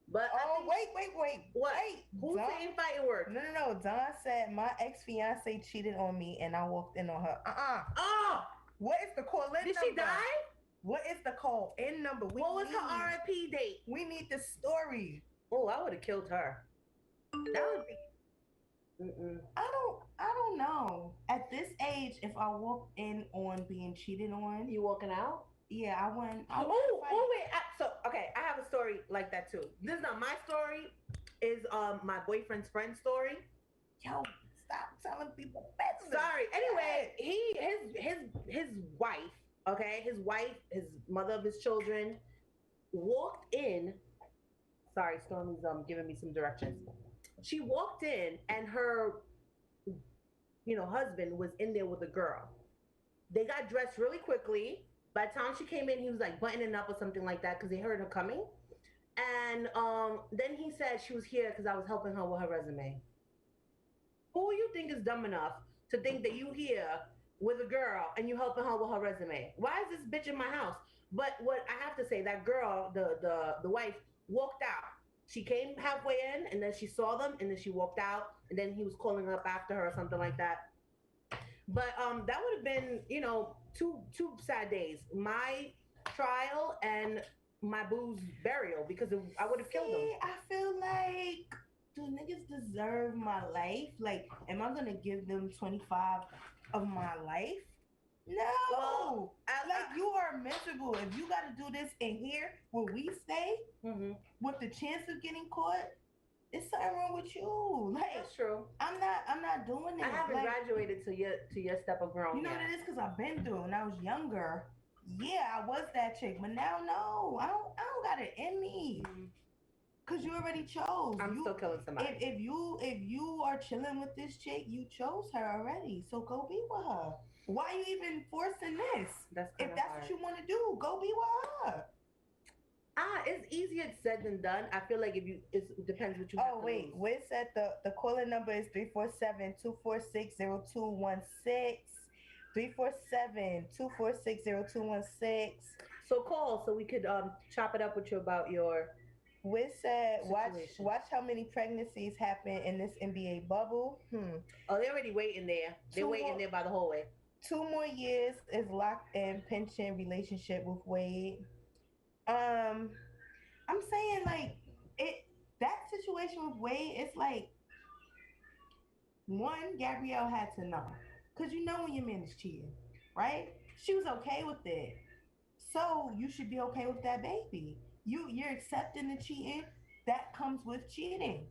But wait. What? Who's saying fighting words? No. Don said my ex-fiance cheated on me and I walked in on her. What is the call-in number? Did she die? What is the call-in number? What was her RIP date? We need the story. Oh, I would have killed her. That would be. Mm-mm. I don't know. At this age, if I walk in on being cheated on, You walking out? yeah, I wouldn't. I Oh, wouldn't fight. oh wait. So okay, I have a story like that too. This is not my story. Is my boyfriend's friend's story. Yo, stop telling people business. Sorry. Anyway, his wife, okay, his mother of his children, walked in. Sorry, Stormy's giving me some directions. She walked in, and her, husband was in there with a girl. They got dressed really quickly. By the time she came in, he was like buttoning up or something like that because they heard her coming. And then he said she was here because I was helping her with her resume. Who you think is dumb enough to think that you here with a girl and you helping her with her resume? Why is this bitch in my house? But what I have to say, that girl, the wife, walked out. She came halfway in and then she saw them and then she walked out and then he was calling up after her or something like that. But that would have been, two sad days. My trial and my boo's burial because I would have killed him. I feel like, do niggas deserve my life? Like, am I gonna give them 25 of my life? No. Well, like, you are miserable. If you gotta do this in here where we stay, with the chance of getting caught, it's something wrong with you. Like, that's true. I'm not doing it. I haven't graduated to your step of grown. You know what it is? Because I've been through when I was younger. Yeah, I was that chick, but now no, I don't got it in me. Cause you already chose. I'm still killing somebody. If you are chilling with this chick, you chose her already. So go be with her. Why are you even forcing this? If that's what you want to do, go be with her. It's easier said than done. I feel like it depends what you. Oh wait, WIZZ said the calling number is 347-246-0216. 347-246-0216. So call so we could chop it up with you about your. WIZZ said, watch how many pregnancies happen in this NBA bubble. Oh, they're already waiting there. They're waiting there by the hallway. 2 more years is locked in pension relationship with Wade. I'm saying like that situation with Wade, it's like, one, Gabrielle had to know. Because you know when your man is cheating, right? She was okay with it. So you should be okay with that baby. You're accepting the cheating. That comes with cheating.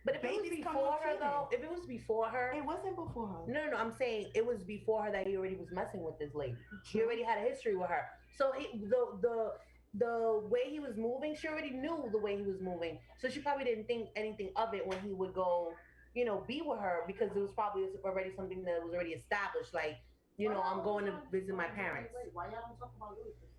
But if it was before her, though, if it was before her. It wasn't before her. No, I'm saying it was before her that he already was messing with this lady. He already had a history with her. So the way he was moving, she already knew the way he was moving. So she probably didn't think anything of it when he would go, be with her because it was probably already something that was already established. Like, I'm going to visit my parents. Why y'all don't talk about Ludacris?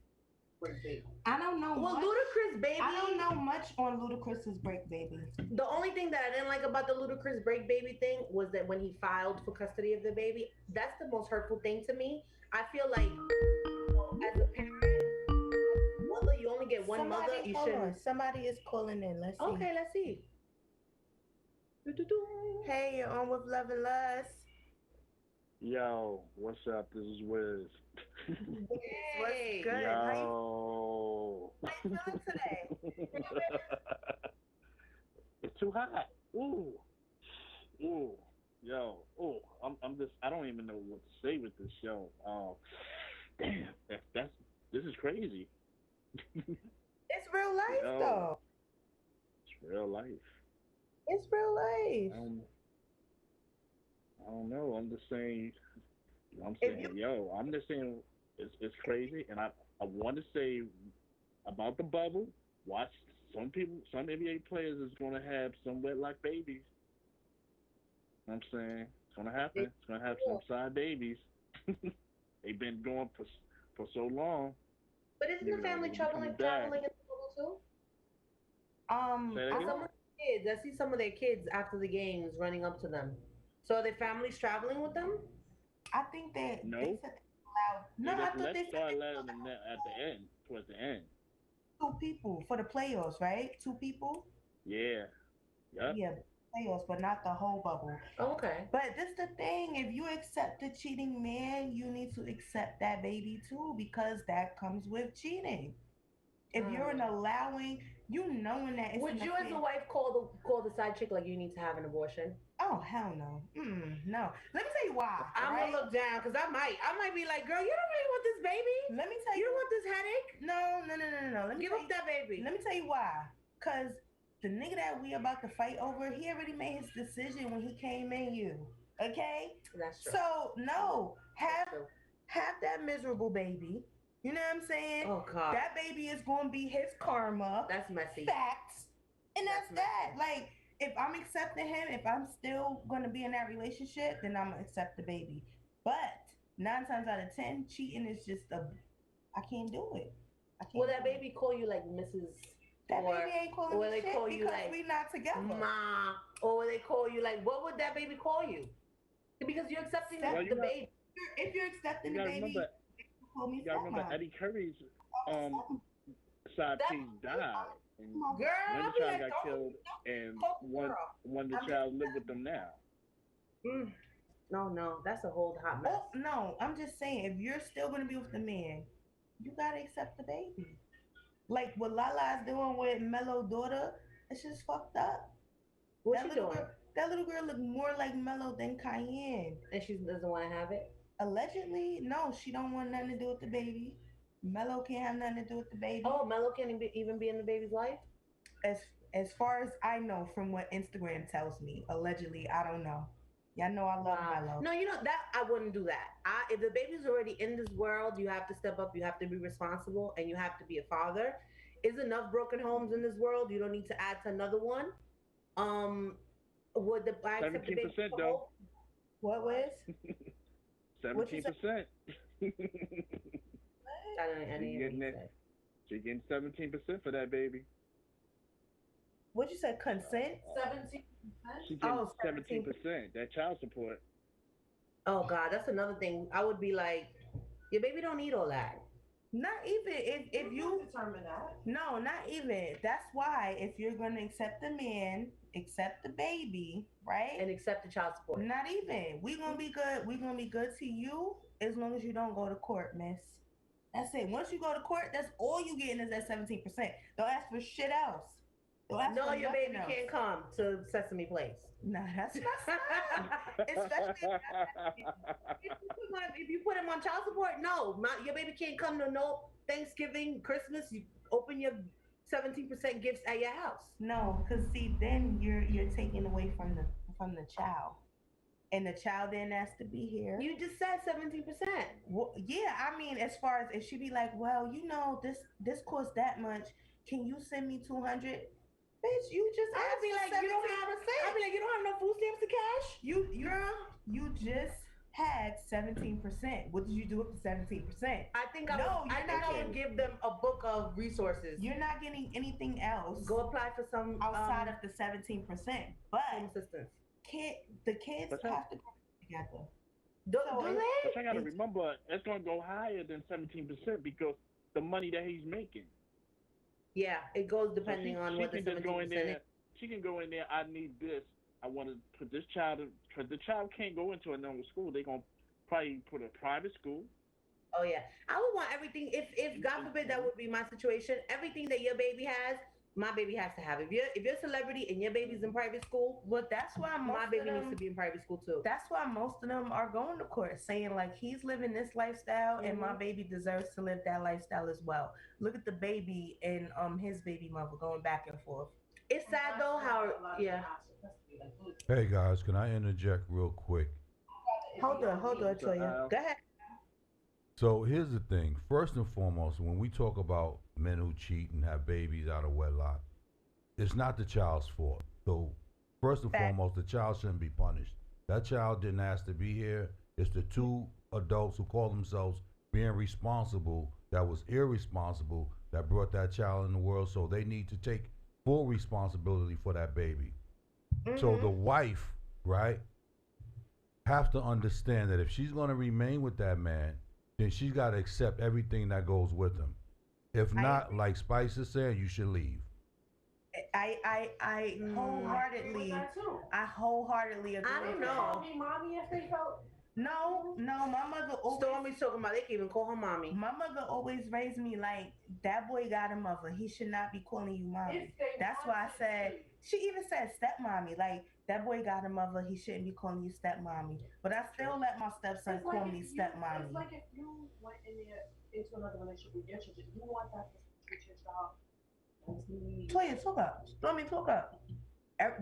I don't know. Well, Ludacris Baby. I don't know much on Ludacris's Break Baby. The only thing that I didn't like about the Ludacris Break Baby thing was that when he filed for custody of the baby, that's the most hurtful thing to me. I feel like as a parent, mother, you only get one mother. You shouldn't. Somebody is calling in. Let's see. Okay, let's see. Hey, you're on with Love and Lust. Yo, what's up? This is WIZZ. Hey. What's good? Yo. How you feeling today? It's too hot. Ooh. Yo. I'm just. I don't even know what to say with this show. Damn. This is crazy. It's real life, though. It's real life. It's real life. I don't know. I'm just saying. I'm just saying it's crazy, and I want to say about the bubble. Watch some NBA players is going to have some wet like babies. You know what I'm saying it's going to happen. It's going to have some side babies. They've been going for so long. But isn't the family traveling in the bubble too? I see some of their kids after the games running up to them. So are their families traveling with them? I think they no. They said they allowed. No, I thought they said allowing them at the end, towards the end. 2 people for the playoffs, right? 2 people. Yeah. Yep. Yeah, playoffs, but not the whole bubble. Oh, okay. But this the thing: if you accept the cheating man, you need to accept that baby too, because that comes with cheating. If you're an allowing, You knowing that it's Would you, as a wife, call the side chick like you need to have an abortion? Oh hell no. No. Let me tell you why. I'm right? gonna look down because I might be like, girl, you don't really want this baby. Let me tell You you. don't want this headache. No. Let me Give tell up you, that baby. Let me tell you why. Cause the nigga that we about to fight over, he already made his decision when he came in you. Okay? That's true. So no, have that miserable baby. You know what I'm saying? Oh God. That baby is gonna be his karma. That's messy. Facts. And that's that. Like, if I'm accepting him, if I'm still gonna be in that relationship, then I'm gonna accept the baby. But 9 times out of 10, cheating is just I can't do it. Will that baby call you like Mrs. That baby ain't calling me shit call you because like we not together. Ma, or will they call you like, what would that baby call you? Because you're accepting the baby. If you're accepting the baby, you gotta remember Eddie Curry's side piece died. And Girl, one I'll be child like, got killed, and one of the child live with them now. No, that's a whole hot mess. Oh, no, I'm just saying, if you're still gonna be with the man, you gotta accept the baby. Like what Lala's doing with Melo's daughter, it's just fucked up. What's she doing? That little girl look more like Melo than Cayenne. And she doesn't want to have it? Allegedly, no, she don't want nothing to do with the baby. Melo can't have nothing to do with the baby. Oh, Melo can't even be in the baby's life? As far as I know from what Instagram tells me, allegedly, I don't know. Y'all know I love Melo. No, that I wouldn't do that. If the baby's already in this world, you have to step up, you have to be responsible, and you have to be a father. There's enough broken homes in this world. You don't need to add to another one. Would the 17% though? What was? 17%. She's getting 17% for that baby. What'd you say? Consent? 17%? She's getting 17%. That child support. Oh God, that's another thing. I would be like, your baby don't need all that. Not even if you determine that. No, not even. That's why if you're gonna accept the man, accept the baby, right? And accept the child support. Not even. We gonna be good. We gonna be good to you as long as you don't go to court, miss. That's it. Once you go to court, that's all you getting is that 17%. Don't ask for shit else. No, your baby can't come to Sesame Place. Nah, that's not. Especially if you put him on child support, no, your baby can't come to no Thanksgiving, Christmas. You open your 17% gifts at your house. No, because see, then you're taking away from the child, and the child then has to be here. You just said 17%. Well, yeah, I mean, as far as if she be like, well, this costs that much. Can you send me 200? Bitch, you just I'd be like, you don't have a cent. I'd be like, you don't have no food stamps to cash. You just had 17%. What did you do with the 17%? I think I would give them a book of resources. You're not getting anything else. Go apply for some outside of the 17%. But home assistance. The kids have to go together. Do they? But I gotta remember, it's gonna go higher than 17% because the money that he's making. Yeah, it goes depending on what the 17% is. She can go in there. I need this. I want to put this child in, because the child can't go into a normal school. They're gonna probably put a private school. Oh yeah, I would want everything. If God forbid that would be my situation, everything that your baby has, my baby has to have. If you're a celebrity and your baby's in private school, well, that's why my baby needs to be in private school too. That's why most of them are going to court, saying like he's living this lifestyle and my baby deserves to live that lifestyle as well. Look at the baby and his baby mother going back and forth. It's sad though how Hey guys, can I interject real quick? Hold on, Toya. Go ahead. So here's the thing. First and foremost, when we talk about men who cheat and have babies out of wedlock, it's not the child's fault. So first and foremost, the child shouldn't be punished. That child didn't ask to be here. It's the two adults who call themselves being responsible that was irresponsible that brought that child in the world. So they need to take full responsibility for that baby. So the wife, right, have to understand that if she's going to remain with that man, then she's got to accept everything that goes with him. If not, like Spice is saying, you should leave. I wholeheartedly agree. I don't know. Mommy, if they felt No, my mother always. Stormy's talking about they can even call her mommy. My mother always raised me like that boy got a mother. He should not be calling you mommy. That's why I said she even said stepmommy. Like that boy got a mother. He shouldn't be calling you stepmommy. But I still let my stepson call me stepmommy. It's like if you went into another relationship with your children, you want that to treat your child. Toya, talk up. Stormy, talk up.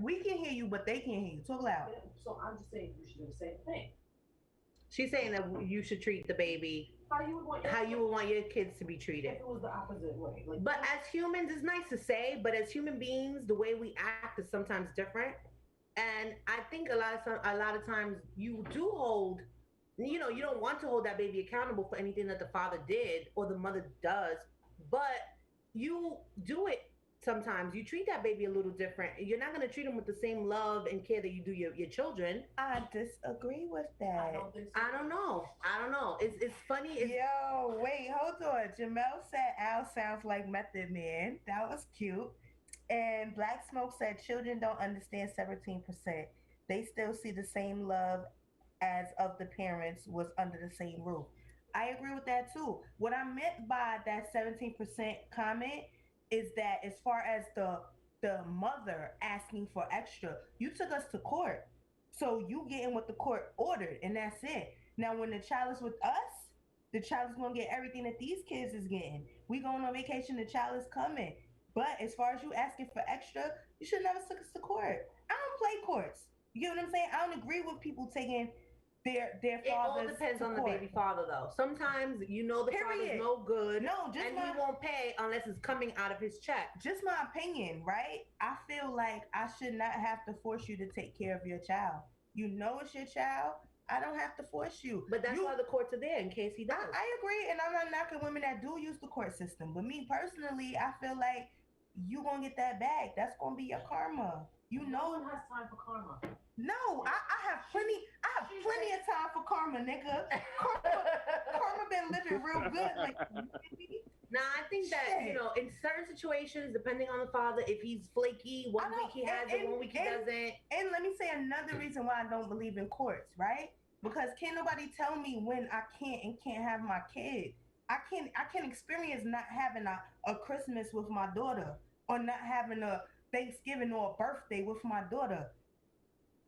We can hear you, but they can't hear you. Talk loud. So I'm just saying you should do the same thing. She's saying that you should treat the baby How you would want your kids to be treated. if it was the opposite way. Like, But as humans, it's nice to say, but as human beings, the way we act is sometimes different. And I think a lot of times you do hold, you don't want to hold that baby accountable for anything that the father did or the mother does, but you do it sometimes. You treat that baby a little different. You're not going to treat them with the same love and care that you do your children. I disagree with that. I don't think so. I don't know. It's funny. Yo, wait, hold on. Jamel said Al sounds like Method Man. That was cute. And Black Smoke said children don't understand 17%. They still see the same love as of the parents was under the same roof. I agree with that too. What I meant by that 17% comment is that as far as the mother asking for extra, you took us to court. So you getting what the court ordered, and that's it. Now, when the child is with us, the child is going to get everything that these kids is getting. We going on vacation, the child is coming. But as far as you asking for extra, you should never took us to court. I don't play courts. You know what I'm saying? I don't agree with people taking their fathers. It all depends on the baby father, though. Sometimes the father's no good, and he won't pay unless it's coming out of his check. Just my opinion, right? I feel like I should not have to force you to take care of your child. You know it's your child. I don't have to force you. But that's why the courts are there in case he does. I agree, and I'm not knocking women that do use the court system. But me personally, I feel like you gonna get that bag. That's gonna be your karma. No one has time for karma. No, I have plenty of time for karma, nigga. Karma been living real good. Like, now, I think that, in certain situations, depending on the father, if he's flaky, one week he has it, one week he doesn't. And let me say another reason why I don't believe in courts, right? Because can't nobody tell me when I can't and can't have my kid. I can experience not having a Christmas with my daughter or not having a Thanksgiving or a birthday with my daughter.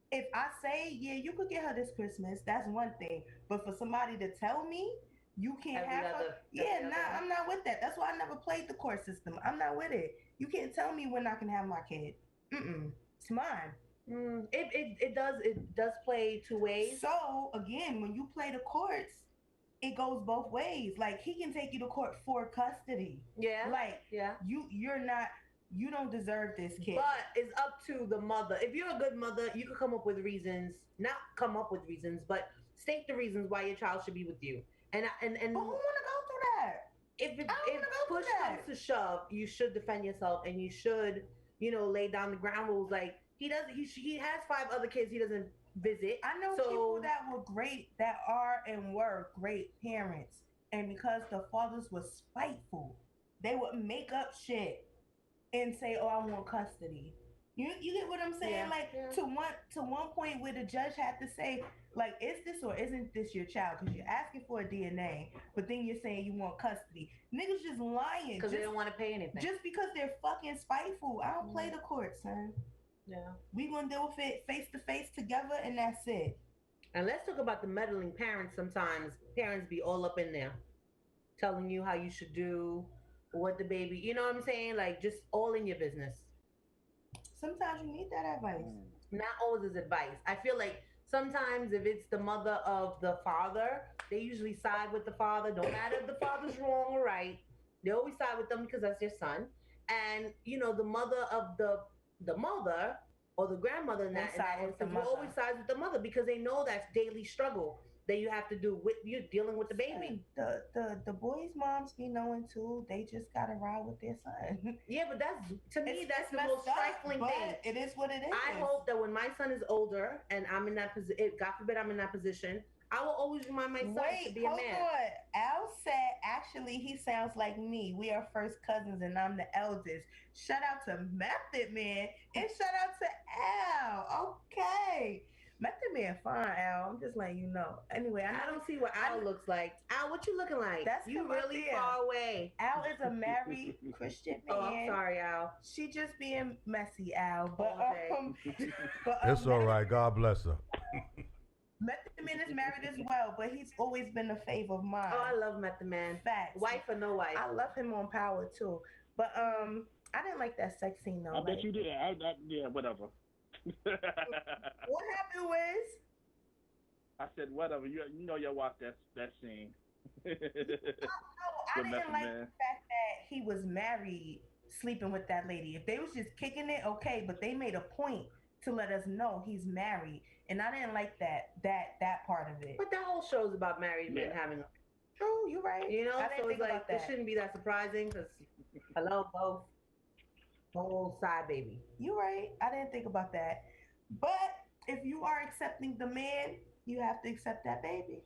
If I say, yeah, you could get her this Christmas, that's one thing. But for somebody to tell me you can't have her, I'm not with that. That's why I never played the court system. I'm not with it. You can't tell me when I can have my kid. It's mine. It does play two ways. So again, when you play the courts, it goes both ways. Like he can take you to court for custody. Yeah. Like you don't deserve this kid. But it's up to the mother. If you're a good mother, you can come up with reasons, not come up with reasons, but state the reasons why your child should be with you. And but who want to go through that? If push comes to shove, you should defend yourself and you should, lay down the ground rules. Like he has 5 other kids he doesn't visit. I know people that are and were great parents, and because the fathers were spiteful, they would make up shit and say, "Oh, I want custody." You get what I'm saying? To one point where the judge had to say, like, is this or isn't this your child? Because you're asking for a DNA, but then you're saying you want custody. Niggas just lying because they don't want to pay anything. Just because they're fucking spiteful. I don't play the court, son. Yeah, we gonna deal with it face to face together, and that's it. And let's talk about the meddling parents. Sometimes parents be all up in there, telling you how you should do. What the baby, you know what I'm saying? Like just all in your business. Sometimes you need that advice. Not always is advice. I feel like sometimes if it's the mother of the father, they usually side with the father. No matter if the father's wrong or right, they always side with them because that's their son. And the mother of the mother or the grandmother in that instance will always side with the mother because they know that's daily struggle that you have to do with you dealing with the baby. The boys' moms be knowing too. They just gotta ride with their son. Yeah, but that's the most trifling thing. It is what it is. I hope that when my son is older and I'm in that position, God forbid I'm in that position, I will always remind my son to be a man. Hold on. Al said actually he sounds like me. We are first cousins and I'm the eldest. Shout out to Method Man and shout out to Al. Okay. Method Man fine, Al. I'm just letting you know. Anyway, I don't see what Al looks like. Al, what you looking like? That's you him up really there. far away. Al is a married Christian man. Oh, I'm sorry, Al. She just being messy, Al. But Okay. It's all right. God bless her. Method Man is married as well, but he's always been a fave of mine. Oh, I love Method Man. Facts. Wife or no wife. I love him on Power too. But I didn't like that sex scene though. I bet you did. Yeah, whatever. What happened was I said whatever. You know you watched that scene. I didn't Method like Man. the fact that he was married, sleeping with that lady. If they was just kicking it, okay, but they made a point to let us know he's married, and I didn't like that part of it. But that whole show's about married men having. True, you're right. You know, I didn't so think it's like about that. it shouldn't be that surprising because hello, both whole side baby. You're right. I didn't think about that. But if you are accepting the man, you have to accept that baby.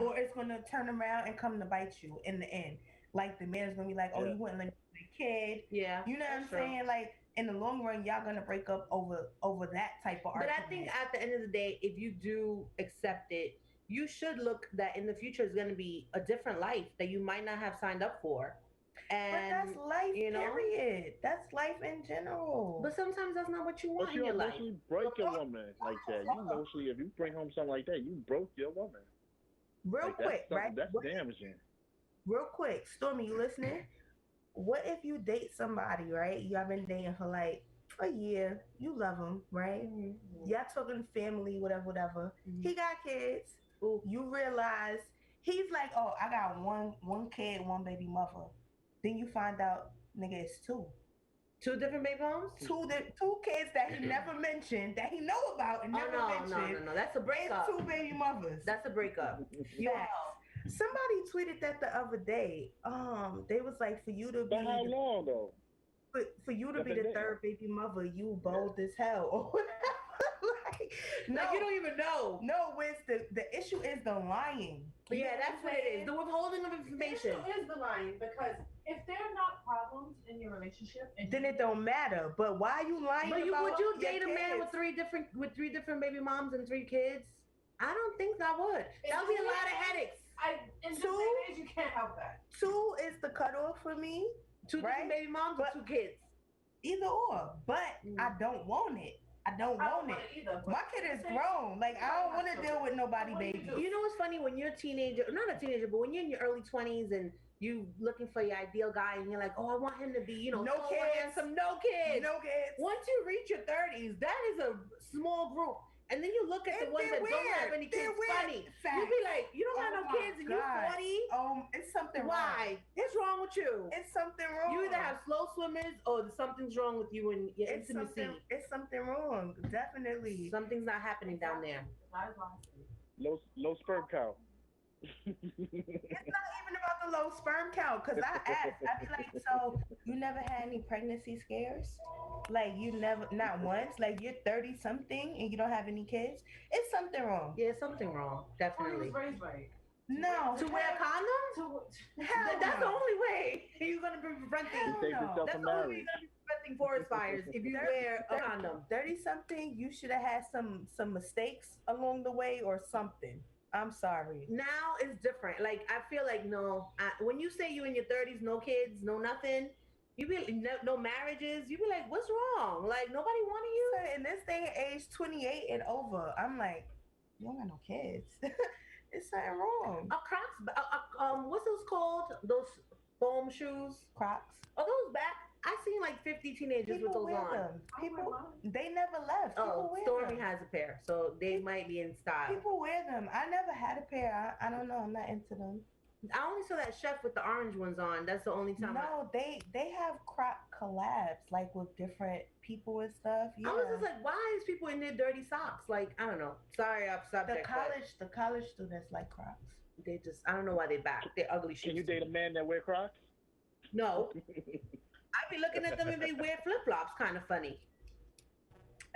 Or it's gonna turn around and come to bite you in the end. Like the man is gonna be like, "Oh, you wouldn't let me have a kid." Yeah, you know what I'm true. saying? Like in the long run, y'all gonna break up over that type of But argument. I think at the end of the day, if you do accept it, you should look that in the future is going to be a different life that you might not have signed up for. And but that's life, you know? period. That's life in general. But sometimes that's not what you want But in you your life. emotionally break your woman like that. You emotionally, if you bring home something like that, you broke your woman. Real Like, quick, right? That's damaging. Real quick, Stormy, you listening? What if you date somebody, right? You have been dating for like a year. You love him, right? Mm-hmm. Y'all talking family, whatever. Mm-hmm. He got kids. Ooh. You realize he's like, oh, I got one kid, one baby mother. Then you find out, nigga, it's two. Two different baby moms? Two kids that he never mentioned, that he know about and never mentioned. No. That's a breakup. Two baby mothers. That's a breakup. Somebody tweeted that the other day. They was like, for you to be. How long though? For you to be the third baby mother, you bold as hell or whatever. No, you don't even know. No, Wiz, the issue is the lying. Yeah, that's what it is. The withholding of information. The issue is the lying because if there are not problems in your relationship, then it don't matter. But why are you lying? But would you date a man kids? with three different baby moms and 3 kids? I don't think I would. That would be a lot of headaches. In this day and age, you can't help that. 2 is the cutoff for me. 2 different baby moms or 2 kids. Either or, but I don't want it. I don't want it either. My kid is grown. Like I don't want to deal with nobody baby. You know what's funny when you're a teenager, not a teenager, but when you're in your early 20s and you looking for your ideal guy and you're like, oh, I want him to be, you know, no kids, no kids. Once you reach your 30s, that is a small group. And then you look at the ones that don't have any kids. Funny. You'll be like, you don't have no kids and you're 40. It's something wrong. Why? What's wrong with you? It's something wrong. You either have slow swimmers or something's wrong with you and your intimacy. It's something wrong. Definitely. Something's not happening down there. Low sperm count. It's not even about the low sperm count because I asked. I be like, so you never had any pregnancy scares? Like you never, not once. Like you're 30 something and you don't have any kids. It's something wrong. Yeah, something wrong. Definitely. No. To wear a condom? That's the only way you're gonna be preventing. That's the only way you're gonna be preventing forest fires if you wear a condom. 30 something, you should have had some mistakes along the way or something. I'm sorry. Now it's different. Like I feel like when you say you in your 30s, no kids, no nothing, you be no marriages. You be like, what's wrong? Like nobody wanted you. In this day and age, 28 and over, I'm like, you don't got no kids. It's something wrong. Crocs. What's those called? Those foam shoes. Crocs. Are those back? I seen like 50 teenagers with those on. People, they never left. Stormy has a pair, so they might be in style. People wear them. I never had a pair. I don't know. I'm not into them. I only saw that chef with the orange ones on. That's the only time. No, they have Croc collabs like with different people and stuff. Yeah. I was just like, why is people in their dirty socks? Like, I don't know. Sorry, off subject. The college students like Crocs. They just, I don't know why they back. They're ugly shoes. Can you date a man that wear Crocs? No. I be looking at them and they wear flip flops. Kind of funny.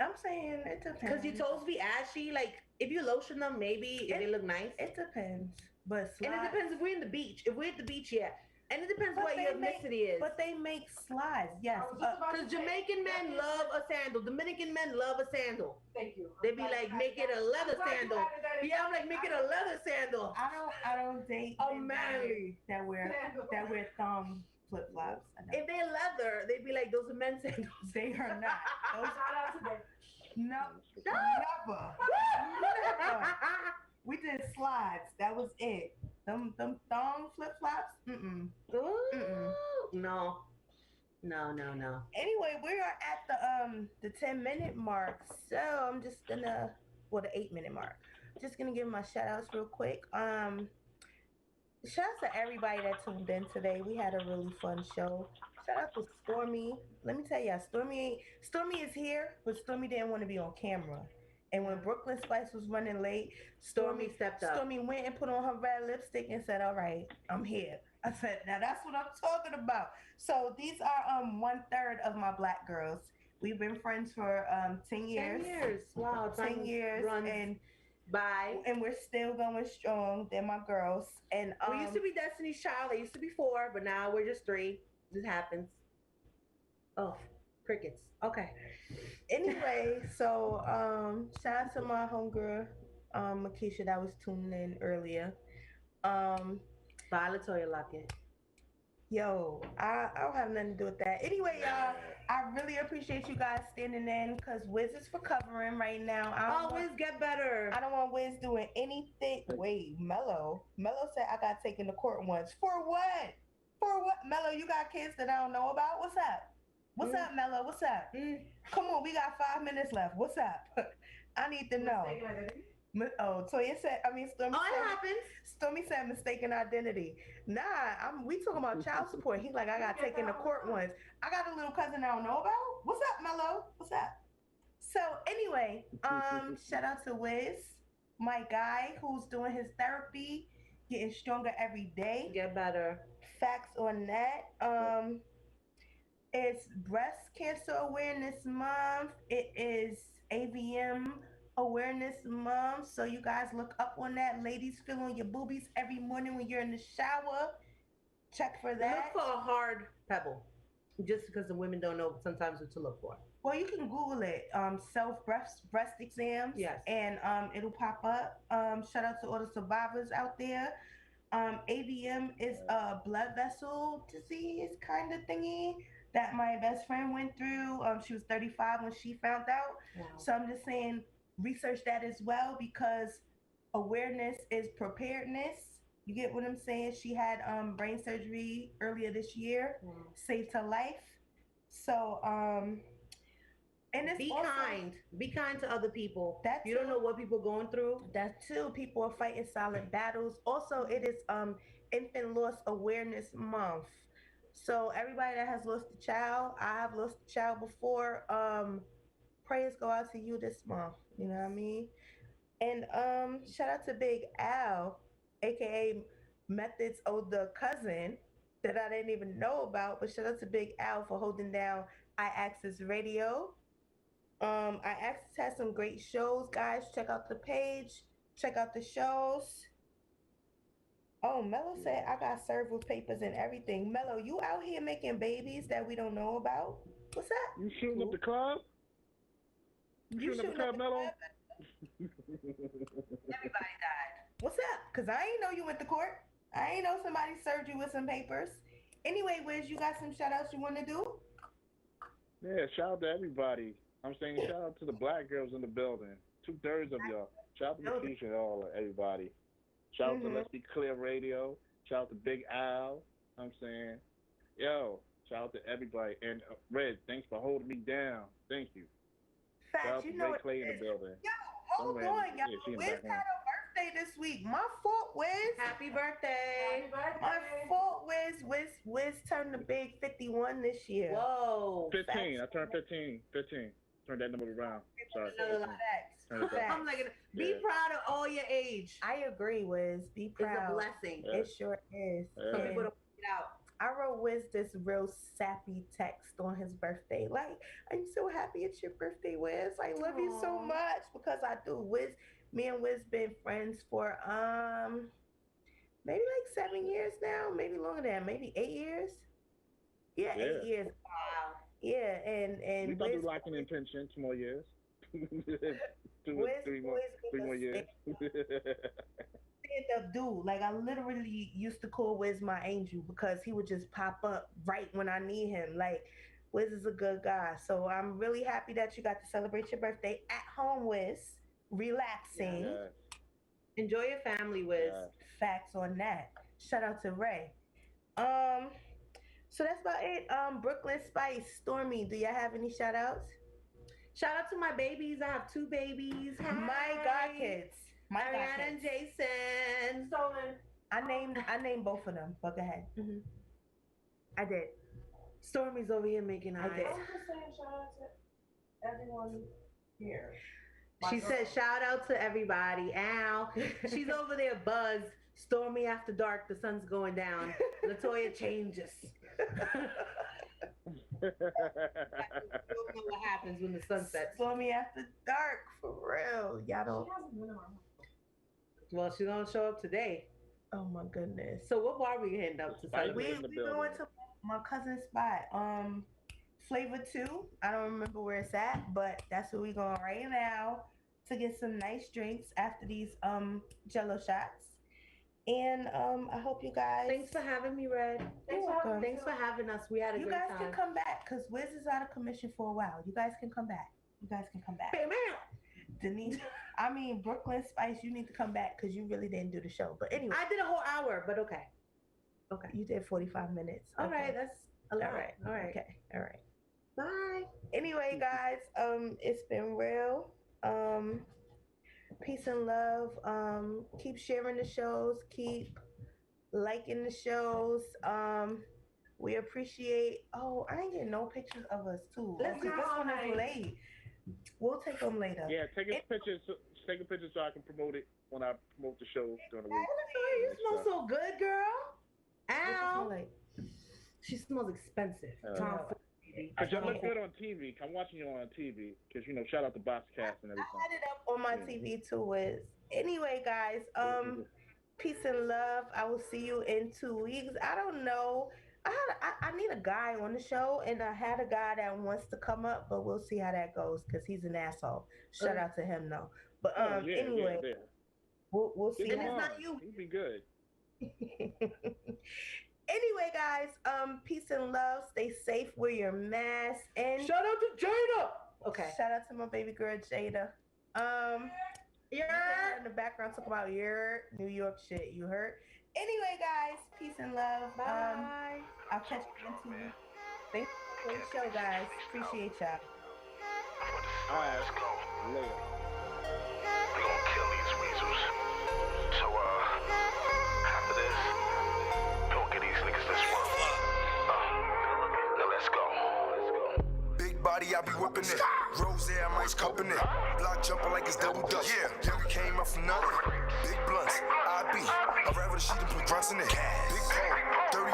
I'm saying it depends. Because your toes be ashy. Like if you lotion them, maybe they look nice. It depends. But and it depends if we're in the beach. If we're at the beach, yeah. And it depends But what they your make- ethnicity is. But they make slides. Yes. I was just about Because to say, Jamaican men love a sandal. Dominican men love a sandal. Thank you. They be like, make it a leather sandal. Yeah, I'm like, make it a leather sandal. I don't date Oh, men manly. that wear thumb flip flops. If they leather, they be like, those are men's sandals. They are not. Those, Shout out to them. no, never. We did slides. That was it. Them thumb flip flops. Mm-mm. Ooh, no. Anyway, we are at the 10-minute mark, so I'm just gonna, well, the 8-minute mark. Just gonna give my shout outs real quick. Shout out to everybody that tuned in today. We had a really fun show. Shout out to Stormy. Let me tell you, Stormy is here, but Stormy didn't want to be on camera. And when Brooklyn Spice was running late, Stormy stepped up. Stormy went and put on her red lipstick and said, "All right, I'm here." I said, "Now that's what I'm talking about." So these are 1/3 of my black girls. We've been friends for 10 years. 10 years. Wow. 10 years, runs by. and we're still going strong. They're my girls. And We used to be Destiny's Child. It used to be 4, but now we're just 3. This happens. Oh, crickets. Okay. Anyway, so shout out to my homegirl, Makisha, that was tuning in earlier. Bye, Latoya Lockett. Yo, I don't have nothing to do with that. Anyway, y'all, I really appreciate you guys standing in because WIZZ is recovering right now. Always get better. I don't want WIZZ doing anything. Wait, Mello said I got taken to court once. For what? For what? Mello, you got kids that I don't know about? What's up? What's up, Mello? What's up? Come on, we got 5 minutes left. What's up? I need to know. Oh, Toya said, Stormy Oh, it said, happens. Stormy said mistaken identity. Nah, we talking about child support. He's like, I got taken to court once. I got a little cousin I don't know about. What's up, Mello? What's up? So anyway, shout out to WIZZ, my guy who's doing his therapy, getting stronger every day. Get better. Facts on that. It's Breast Cancer Awareness Month. It is AVM Awareness Month. So you guys look up on that. Ladies, feel on your boobies every morning when you're in the shower. Check for that. Look for a hard pebble. Just because the women don't know sometimes what to look for. Well, you can Google it. Self breast exams. Yes. And it'll pop up. Shout out to all the survivors out there. AVM is a blood vessel disease kind of thingy that my best friend went through. She was 35 when she found out. Wow. So I'm just saying, research that as well because awareness is preparedness. You get what I'm saying? She had brain surgery earlier this year, saved her life. So and it's Be also, kind. Be kind to other people. That You don't too. know what people are going through. That too, people are fighting silent battles. Also, it is Infant Loss Awareness Month. So everybody that has lost a child, I have lost a child before. Prayers go out to you this month. You know what I mean? And shout out to Big Al, aka Method's older cousin that I didn't even know about. But shout out to Big Al for holding down iAccess Radio. iAccess has some great shows, guys. Check out the page. Check out the shows. Oh, Mello said I got served with papers and everything. Mello, you out here making babies that we don't know about? What's up? You shooting up the club? You shooting up the club, Mello? Everybody died. What's up? Because I ain't know you went to court. I ain't know somebody served you with some papers. Anyway, Wiz, you got some shout outs you want to do? Yeah, shout out to everybody. I'm saying shout out to the black girls in the building. 2/3 of y'all. Shout out to Keisha and all everybody. Shout out to Let's Be Clear Radio. Shout out to Big Al. I'm saying, yo, shout out to everybody. And Red, thanks for holding me down. Thank you. Shout Facts, out to you know Ray what Clay in it the is. building. Yo, hold on, y'all. she in the Wiz had background. her birthday this week. My fault, Wiz. Happy birthday. My fault, Wiz. Wiz turned the big 51 this year. Whoa. 15. I turned 15. 15. Turn that number around. Sorry. Turn it back. I'm like, be Yeah. proud of all your age. I agree, Wiz. Be proud. It's a blessing. Yeah. It sure is. Yeah. Some And people don't get out. I wrote Wiz this real sappy text on his birthday. Like, I'm so happy it's your birthday, Wiz. I love you so Aw. much because I do. Me and Wiz been friends for maybe like 7 years now, maybe longer than that, maybe 8 years. Yeah, Yeah. 8 years. Wow. Yeah, and We about to Wiz, lock in pension 2 more years. Wiz, three Wiz more was years. stand-up dude. Like I literally used to call Wiz my angel because he would just pop up right when I need him. Like Wiz is a good guy. So I'm really happy that you got to celebrate your birthday at home, Wiz. Relaxing. Yes. Enjoy your family, Wiz. Yes. Facts on that. Shout out to Ray. So that's about it. Brooklyn Spice, Stormy, do y'all have any shout outs? Shout out to my babies. I have 2 babies. My god kids. My god Ariana and kids. Jason. Stolen. I named both of them, but go ahead. Mm-hmm. I did. Stormy's over here making eyes. I did. I'm just saying shout out to everyone here. She said, shout out to everybody. Ow. She's over there buzzed. Stormy after dark. The sun's going down. Latoya changes. You don't know what happens when the sun sets. Stormy after dark, for real. Y'all don't. Well, she don't show up today. Oh my goodness. So what bar we heading up to? Spice We in the going building. to my cousin's spot. Flavor 2. I don't remember where it's at, but that's where we going right now to get some nice drinks after these Jello shots. And I hope you guys. Thanks for having me, Red. Thanks for having us. We had a You great guys time. can come back because Wiz is out of commission for a while. You guys can come back. Bam, bam. Denise, Brooklyn Spice, you need to come back because you really didn't do the show. But anyway, I did a whole hour, but okay. Okay. you did 45 minutes. All Okay. right, that's a lot. All right. All right. Okay. All right. Bye. Anyway, guys, it's been real. Peace and love. Keep sharing the shows. Keep liking the shows. We appreciate. Oh, I ain't getting no pictures of us too. Let's Okay, go this all one is night. late. We'll take them later. Yeah, take a picture. Take a picture so I can promote it when I promote the show during the week. Latoya, you smell so good, girl. What you Ow. smell like? She smells expensive. Tom Ford, baby. Cause you look good on TV. I'm watching you on TV. Cause shout out to Boxcast and I everything. had it up on my TV too. Wiz. Anyway, guys, peace and love. I will see you in 2 weeks. I don't know. I need a guy on the show, and I had a guy that wants to come up, but we'll see how that goes because he's an asshole. Shout out to him though. But anyway, we'll see. And it's not you. He'd be good. Anyway, guys, peace and love. Stay safe. Wear your mask. And Shout out to Jada. Okay. shout out to my baby girl Jada. In the background, talk about your New York shit. You heard? Anyway, guys, peace and love. Bye. I'll catch you in 2 weeks. Thanks for the show, guys. Appreciate y'all. All right, let's go. Later. We gonna kill these weasels. So, after this, we gonna get these niggas this one. Now let's go. Big body, I be whipping it. Rose, I might cupping it. Block jumping like it's double dutch. Yeah, young came up from nothing. Big blunts, I be. I'd rather the sheet and put grunts in it.